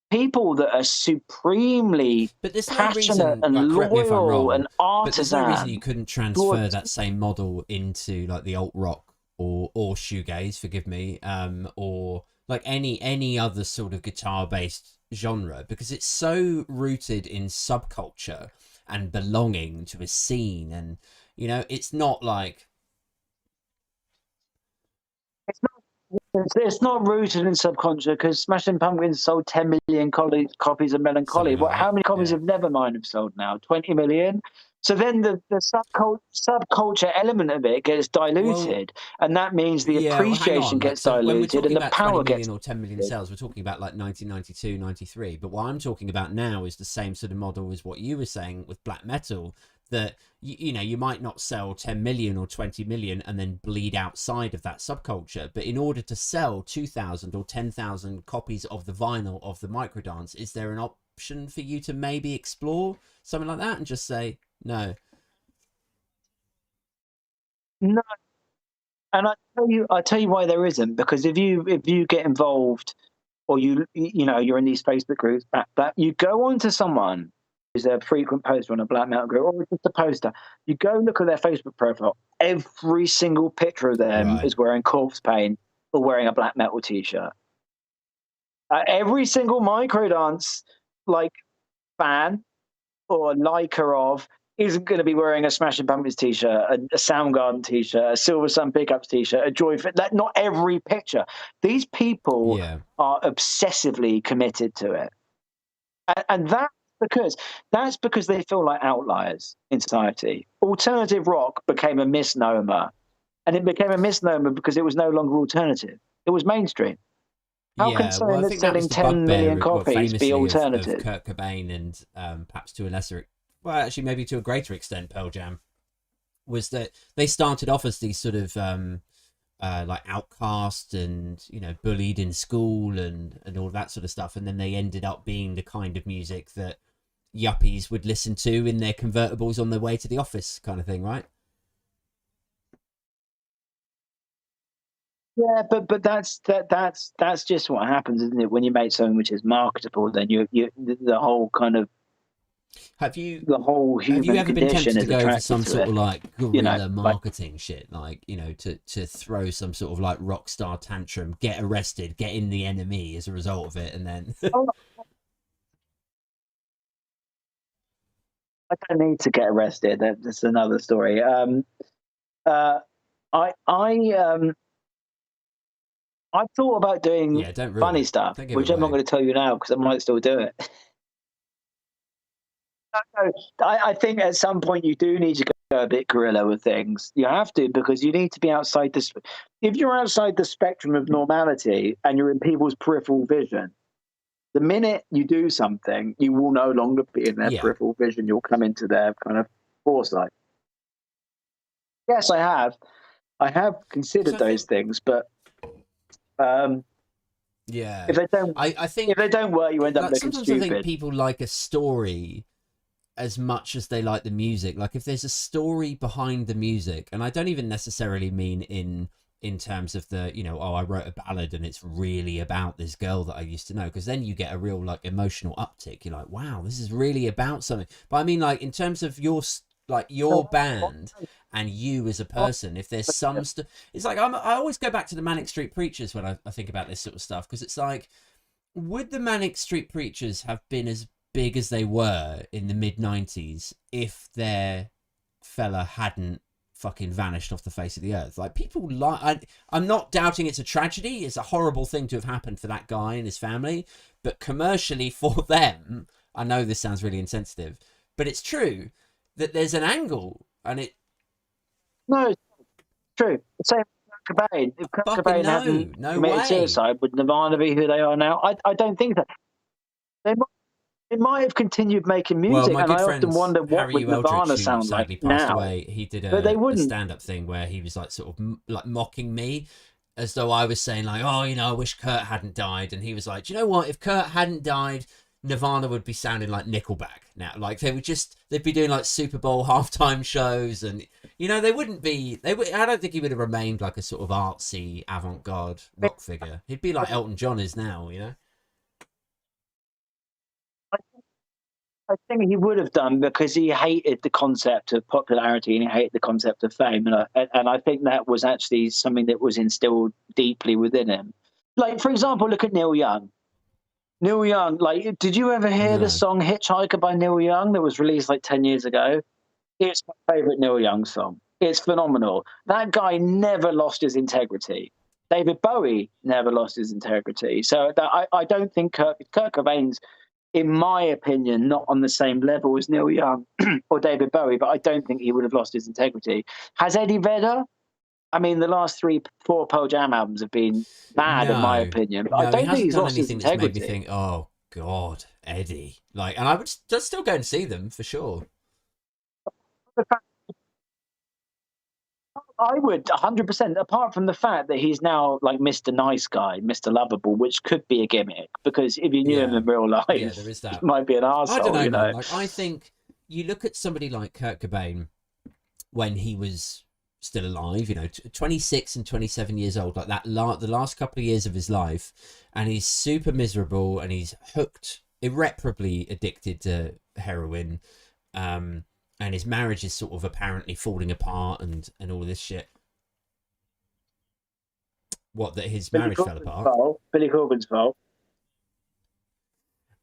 people that are supremely passionate and loyal and artisan. But there's no reason you couldn't transfer that same model into like the alt rock or shoegaze, forgive me, or like any other sort of guitar based genre, because it's so rooted in subculture and belonging to a scene. And it's not like it's not rooted in subculture, because Smashing Pumpkins sold 10 million copies of Melancholy. How many copies of Nevermind have sold now? 20 million. So then the subculture element of it gets diluted, and that means the appreciation gets diluted, and the power gets. Or 10 million sales, we're talking about like 1992, 93. But what I'm talking about now is the same sort of model as what you were saying with black metal. That you might not sell 10 million or 20 million and then bleed outside of that subculture, but in order to sell 2,000 or 10,000 copies of the vinyl of the Microdance, is there an option for you to maybe explore something like that and just say no? No, and I tell you why there isn't, because if you get involved, or you're in these Facebook groups, that you go on to someone who's a frequent poster on a black metal group, or just a poster, you go look at their Facebook profile, every single picture of them is wearing corpse paint or wearing a black metal t-shirt. Every single Microdance fan or liker of isn't going to be wearing a Smashing Pumpkins t-shirt, a Soundgarden t-shirt, a Silver Sun Pickups t-shirt, a Joy. Not every picture. These people are obsessively committed to it, and that's because they feel like outliers in society. Alternative rock became a misnomer, and it became a misnomer because it was no longer alternative. It was mainstream. How can something that's selling 10 million copies be alternative? Of Kurt Cobain and perhaps to a lesser, well, actually maybe to a greater extent, Pearl Jam, was that they started off as these sort of like outcast and bullied in school and all that sort of stuff, and then they ended up being the kind of music that yuppies would listen to in their convertibles on their way to the office, kind of thing, right? Yeah, but that's just what happens, isn't it? When you make something which is marketable, then you the whole kind of the whole human ever been tempted to go for some sort of like guerrilla marketing shit, like to throw some sort of like rock star tantrum, get arrested, get in the enemy as a result of it, and then I don't need to get arrested. That's another story. I've thought about doing funny stuff, which I'm not going to tell you now because I might still do it. I think at some point you do need to go a bit guerrilla with things. You have to, because you need to be outside this. If you're outside the spectrum of normality and you're in people's peripheral vision, the minute you do something, you will no longer be in their peripheral vision. You'll come into their kind of foresight. Yes, I have. I have considered those things, but if they don't, I think if they don't work, you end up looking sometimes stupid. I think people like a story as much as they like the music. Like if there's a story behind the music, and I don't even necessarily mean in terms of the I wrote a ballad and it's really about this girl that I used to know, because then you get a real like emotional uptick. You're like, wow, this is really about something. But I mean, like in terms of your band and you as a person. If there's some it's like I always go back to the Manic Street Preachers when I think about this sort of stuff, because it's like, would the Manic Street Preachers have been as big as they were in the mid-90s if their fella hadn't fucking vanished off the face of the earth? Like, people like, I'm not doubting it's a tragedy, it's a horrible thing to have happened for that guy and his family, but commercially for them, I know this sounds really insensitive, but it's true that there's an angle, and it... No, it's true. The same with Kurt Cobain. If Kurt Cobain hadn't committed suicide, would Nirvana be who they are now? I don't think that. They might have continued making music, and I often wonder what would Nirvana sound like now. Away, he did a stand-up thing where he was like sort of like mocking me, as though I was saying like, oh, you know, I wish Kurt hadn't died, and he was like, do you know what? If Kurt hadn't died, Nirvana would be sounding like Nickelback now. Like, they'd be doing like Super Bowl halftime shows, and you know, I don't think he would have remained like a sort of artsy avant-garde rock figure. He'd be like Elton John is now, you know. I think he would have done, because he hated the concept of popularity and he hated the concept of fame, and I think that was actually something that was instilled deeply within him. Like, for example, look at Neil Young. Neil Young, like, did you ever hear the song Hitchhiker by Neil Young that was released like 10 years ago? It's my favorite Neil Young song. It's phenomenal. That guy never lost his integrity. David Bowie never lost his integrity. So I don't think Kurt Cobain's, in my opinion, not on the same level as Neil Young or David Bowie, but I don't think he would have lost his integrity. Has Eddie Vedder? I mean, the last 3-4 Pearl Jam albums have been bad, in my opinion. But I don't think he's lost his integrity. That's made me think, oh, God, Eddie. Like, and I would just still go and see them, for sure. I would 100%, apart from the fact that he's now like Mr. Nice Guy, Mr. Lovable, which could be a gimmick, because if you knew him in real life, there is that. He might be an arsehole. I don't know, you know? Like, I think you look at somebody like Kurt Cobain when he was still alive, you know, 26 and 27 years old, like that, the last couple of years of his life, and he's super miserable, and he's hooked, irreparably addicted to heroin, and his marriage is sort of apparently falling apart, and all this shit. What, that his marriage fell apart? Billy Corgan's fault.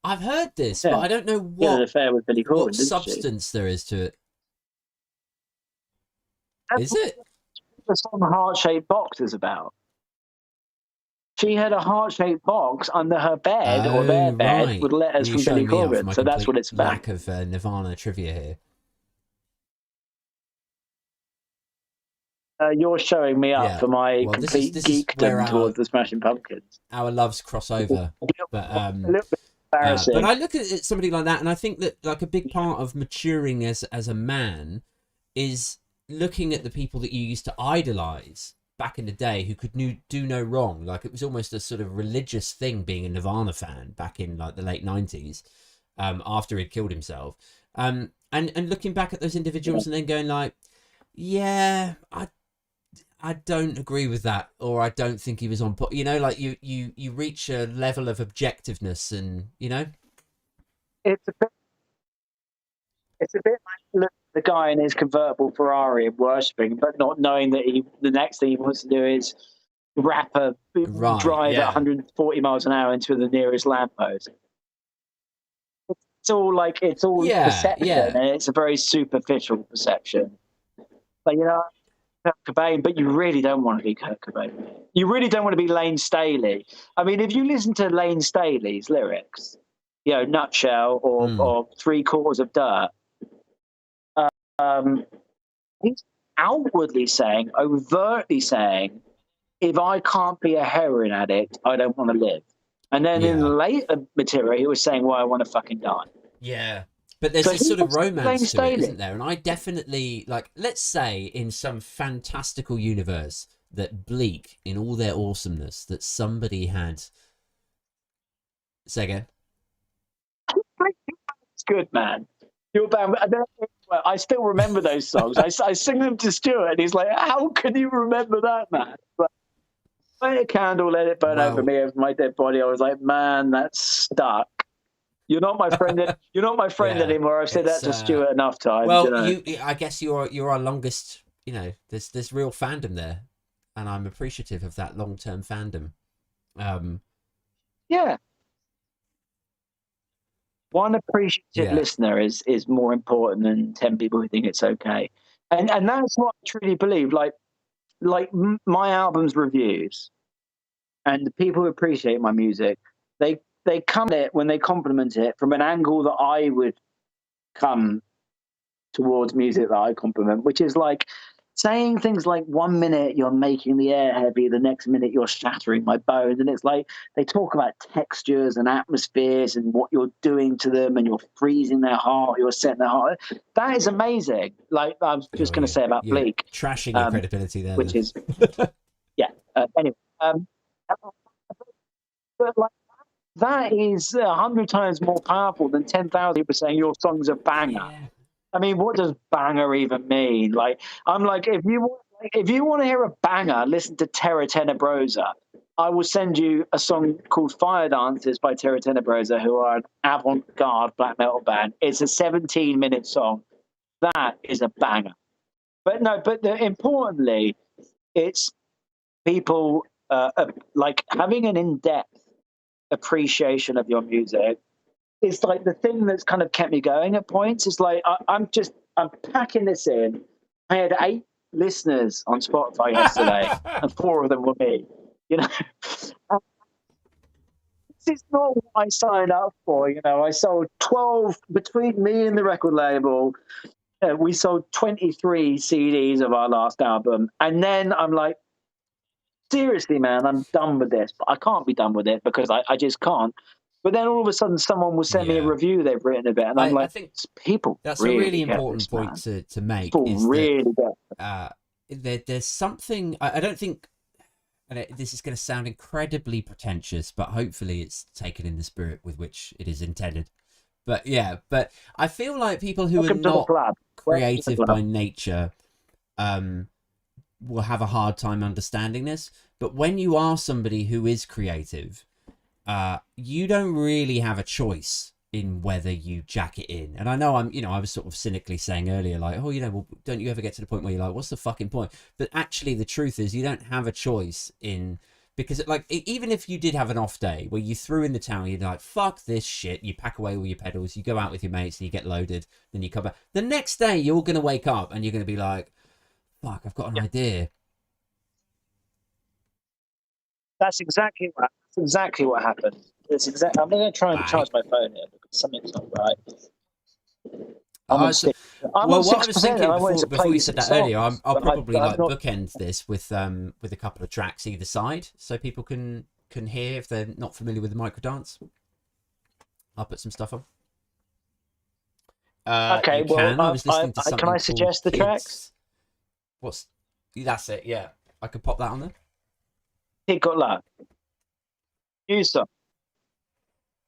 I've heard this, but I don't know what, an affair with Billy Corgan, what substance there is to it. Is it? The song Heart-Shaped Box is about. She had a heart-shaped box under her bed, or their bed, with letters from Billy Corgan. So that's what it's about. Lack of Nirvana trivia here. You're showing me up for my complete geekdom towards the Smashing Pumpkins. Our loves cross over. But, a little bit embarrassing. But I look at somebody like that, and I think that like a big part of maturing as a man is looking at the people that you used to idolize back in the day, who could do no wrong. Like, it was almost a sort of religious thing being a Nirvana fan back in like the late 90s, after he'd killed himself. And looking back at those individuals and then going like, yeah, I don't agree with that, or I don't think he was on. You know, like you reach a level of objectiveness, and you know, it's a bit like the guy in his convertible Ferrari and worshipping, but not knowing that the next thing he wants to do is drive at 140 miles an hour into the nearest lamppost. It's all perception, and it's a very superficial perception. Like, you know, Kurt Cobain, but you really don't want to be Kurt Cobain. You really don't want to be Lane Staley. I mean, if you listen to Lane Staley's lyrics, you know, Nutshell or 3/4 of Dirt, he's outwardly saying, overtly saying, if I can't be a heroin addict, I don't want to live. And then in the later material, he was saying, well, I want to fucking die. Yeah. But there's this sort of romance to it, isn't there? And I definitely, like, let's say in some fantastical universe that Bleak, in all their awesomeness, that somebody had... Say again? It's good, man. Your band, I still remember those songs. I sing them to Stuart, and he's like, how can you remember that, man? But, light a candle, let it burn over me, over my dead body. I was like, man, that's stuck. You're not my friend. You're not my friend anymore. I've said that to Stuart enough times. Well, you know? I guess you're our longest you know, there's real fandom there, and I'm appreciative of that long-term fandom. Yeah. One appreciative listener is more important than 10 people who think it's okay. And that's what I truly believe. Like my album's reviews and the people who appreciate my music, they come at it when they compliment it from an angle that I would come towards music that I compliment, which is like saying things like 1 minute you're making the air heavy, the next minute you're shattering my bones. And it's like they talk about textures and atmospheres and what you're doing to them, and you're freezing their heart, you're setting their heart. That is amazing. Like I was just going to say about Bleak. Trashing your credibility there. Which is, yeah. Anyway. But like, that is 100 times more powerful than 10,000 people saying your song's a banger. Yeah. I mean, what does banger even mean? Like, I'm like, if you want to hear a banger, listen to Terra Tenebrosa. I will send you a song called Fire Dances by Terra Tenebrosa, who are an avant-garde black metal band. It's a 17-minute song. That is a banger. But no, importantly, it's people like having an in-depth appreciation of your music. It's like the thing that's kind of kept me going at points. It's like I'm packing this in. I had 8 listeners on Spotify yesterday, and 4 of them were me. You know, this is not what I signed up for. You know, I sold 12 between me and the record label. We sold 23 CDs of our last album, and then I'm like, seriously, man, I'm done with this. But I can't be done with it because I just can't. But then all of a sudden, someone will send me a review they've written of it, and I'm like, I think people. That's really a really important point to make. People is really that, there's something. I don't think. And this is going to sound incredibly pretentious, but hopefully it's taken in the spirit with which it is intended. But yeah, but I feel like people who are not creative by nature will have a hard time understanding this. But when you are somebody who is creative, you don't really have a choice in whether you jack it in. And I know I was sort of cynically saying earlier, like, oh, well, don't you ever get to the point where you're like, what's the fucking point? But actually the truth is you don't have a choice in, because like, even if you did have an off day where you threw in the towel, you're like, fuck this shit. You pack away all your pedals, you go out with your mates and you get loaded, then you come back. The next day you're going to wake up and you're going to be like, fuck, I've got an idea. That's exactly what happened. I'm going to try and charge my phone here because something's not right. What I was thinking before you said that earlier, I'll probably bookend this with a couple of tracks either side, so people can hear if they're not familiar with the Microdance. I'll put some stuff on. Okay, I was listening to something. Can I suggest the tracks? That's it. Yeah, I could pop that on there. Kid Got Luck. New song.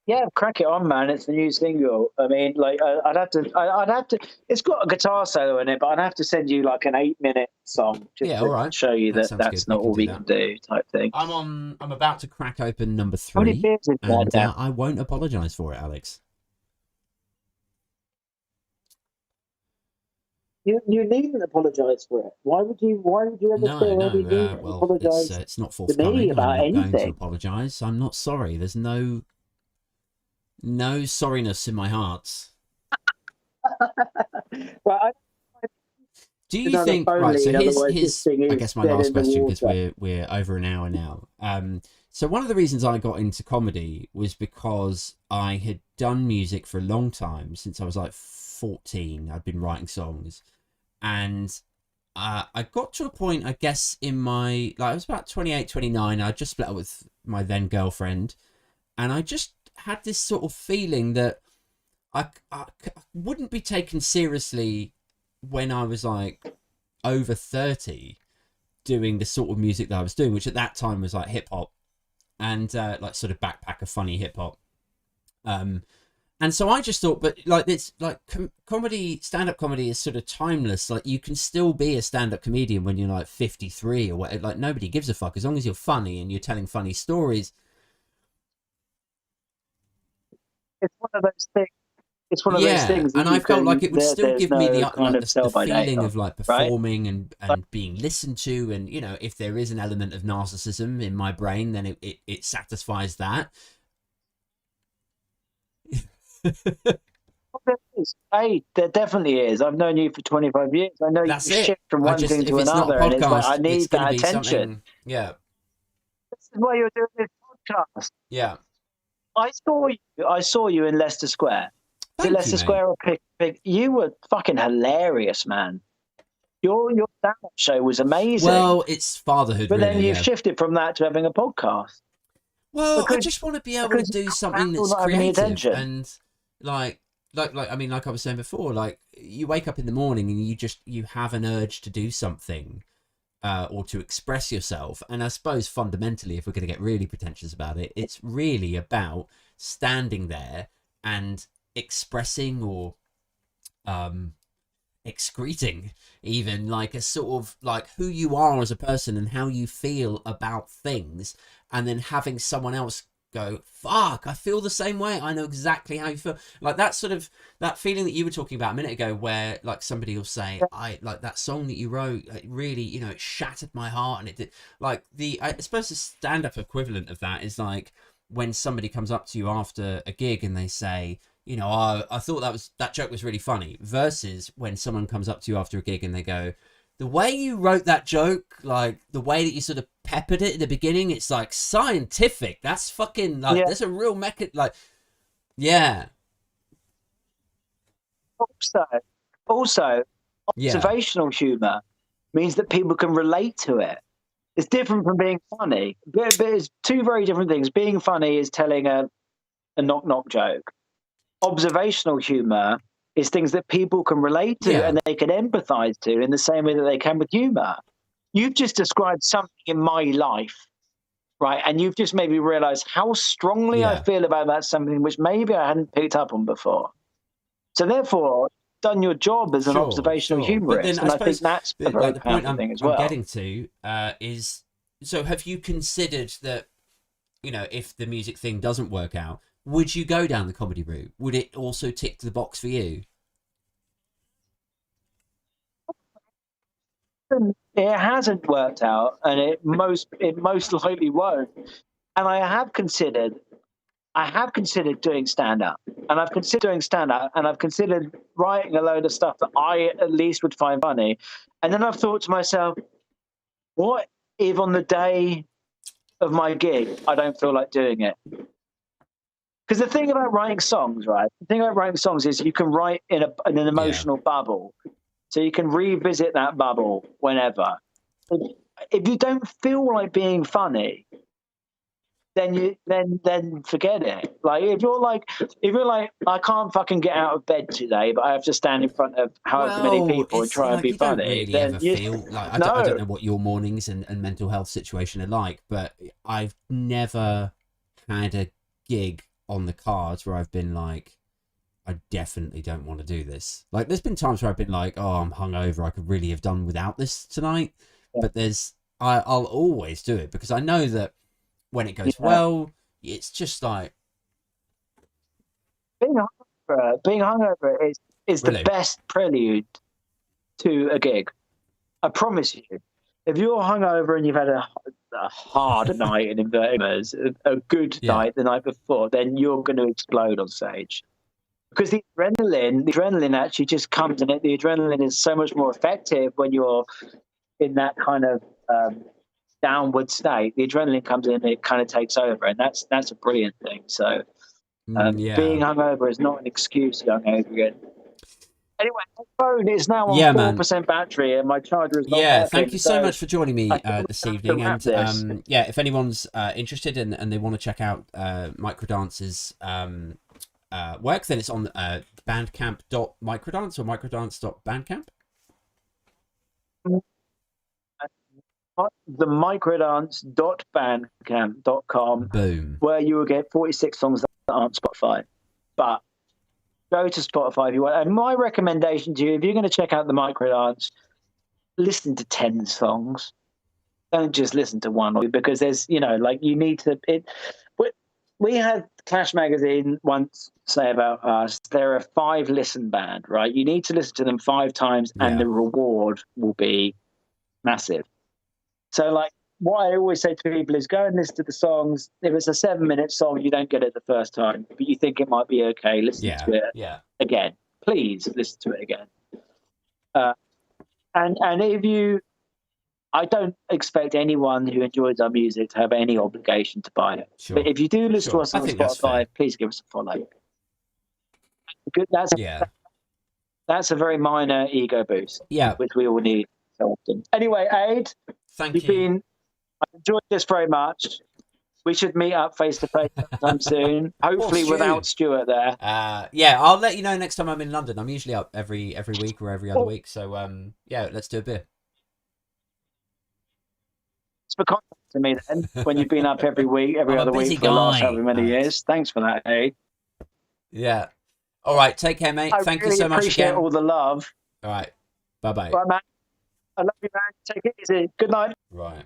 Yeah, crack it on, man. It's the new single. I mean, like, I'd have to. It's got a guitar solo in it, but I'd have to send you like an 8-minute song just to show you that's good. Not all we can do, type thing. I'm about to crack open number 3, and I won't apologise for it, Alex. You needn't apologise for it. Why would you ever feel any need to apologise? It's not forthcoming. I'm not going to apologise. I'm not sorry. There's no sorriness in my heart. Do you think? Right. So here's I guess my last question, because we're over an hour now. So one of the reasons I got into comedy was because I had done music for a long time, since I was like 14. I'd been writing songs, and I got to a point, I guess, in my, like, I was about 28, 29. I just split up with my then girlfriend, and I just had this sort of feeling that I wouldn't be taken seriously when I was like over 30, doing the sort of music that I was doing, which at that time was like hip hop and like sort of backpacker funny hip hop. And so I just thought, but like, it's like comedy, stand-up comedy is sort of timeless. Like, you can still be a stand-up comedian when you're like 53 or whatever. Like, nobody gives a fuck as long as you're funny and you're telling funny stories. It's one of those things. it's one of those things. And I felt like it would still give me the kind of the feeling data, of like performing and being listened to, and you know, if there is an element of narcissism in my brain, then it satisfies that. There definitely is. I've known you for 25 years. I know you shift from one thing to another, and it's like, I need that attention. Yeah. This is why you're doing this podcast. Yeah. I saw you in Leicester Square. Leicester Square or Pick. You were fucking hilarious, man. Your stand-up show was amazing. Well, it's fatherhood, but really, then you've shifted from that to having a podcast. Well, I just want to be able to do something that's creative and like I mean, like I was saying before, like you wake up in the morning and you have an urge to do something or to express yourself. And I suppose fundamentally, if we're going to get really pretentious about it, it's really about standing there and expressing or excreting even like a sort of like who you are as a person and how you feel about things, and then having someone else go, fuck, I feel the same way, I know exactly how you feel. Like that sort of, that feeling that you were talking about a minute ago, where like somebody will say, I like that song that you wrote, it really, you know, it shattered my heart. And it did, like I suppose the stand-up equivalent of that is like when somebody comes up to you after a gig and they say, you know, oh, I thought that joke was really funny, versus when someone comes up to you after a gig and they go, the way you wrote that joke, like the way that you sort of peppered it at the beginning, it's like scientific. That's fucking like, there's a real like, yeah. Also, observational humor means that people can relate to it. It's different from being funny. But it's two very different things. Being funny is telling a knock-knock joke. Observational humor is things that people can relate to and they can empathize to in the same way that they can with humor. You've just described something in my life, right? And you've just made me realize how strongly I feel about that, something which maybe I hadn't picked up on before. So therefore, done your job as an observational humorist. And I think that's a very powerful thing as well. I'm getting to is, so have you considered that, you know, if the music thing doesn't work out, would you go down the comedy route? Would it also tick the box for you? It hasn't worked out, and it most likely won't. And I have considered doing stand-up, and I've considered writing a load of stuff that I at least would find funny. And then I've thought to myself, what if on the day of my gig I don't feel like doing it? Because the thing about writing songs, right? The thing about writing songs is you can write in an emotional bubble. So you can revisit that bubble whenever. If you don't feel like being funny, then forget it. Like if you're like I can't fucking get out of bed today, but I have to stand in front of however many people and try and be funny. Really then you feel like I don't know what your mornings and mental health situation are like, but I've never had a gig on the cards where I've been like, I definitely don't want to do this. Like there's been times where I've been like, oh, I'm hungover, I could really have done without this tonight. But I'll always do it because I know that when it goes well, it's just like being hungover is the best prelude to a gig. I promise you. If you're hungover and you've had a hard night in inverted commas, a good night the night before, then you're going to explode on stage. Because the adrenaline actually just comes in it. The adrenaline is so much more effective when you're in that kind of downward state. The adrenaline comes in and it kind of takes over, and that's a brilliant thing. So being hungover is not an excuse to be hungover again. Anyway, my phone is now on 4% battery, and my charger is not working. Thank you so much for joining me this evening. And if anyone's interested and they want to check out Microdance's work, then it's on bandcamp.microdance or microdance.bandcamp. The microdance.bandcamp.com. Boom. Where you will get 46 songs that aren't Spotify. But go to Spotify if you want. And my recommendation to you, if you're going to check out the Microdance, listen to 10 songs. Don't just listen to one, because there's, you know, like you need to. We had Clash magazine once say about us, they're a 5-listen band, right? You need to listen to them 5 times and the reward will be massive. So like what I always say to people is go and listen to the songs. If it's a 7-minute song, you don't get it the first time, but you think it might be okay, listen to it again. Please listen to it again. And if you, I don't expect anyone who enjoys our music to have any obligation to buy it. Sure. But if you do listen to us on Spotify, please give us a follow. That's a very minor ego boost, which we all need so often. Anyway, Aid, thank you. I've enjoyed this very much. We should meet up face to face sometime soon. Hopefully without Stuart there. I'll let you know next time I'm in London. I'm usually up every week or every other week. So let's do a beer. It's for contact to me then when you've been up every week, every other week for the last however many years. Thanks for that, Aid. Yeah. All right. Take care, mate. Thank you so much appreciate again. All the love. All right. Bye-bye. Right, man. I love you, man. Take it easy. Good night. Right.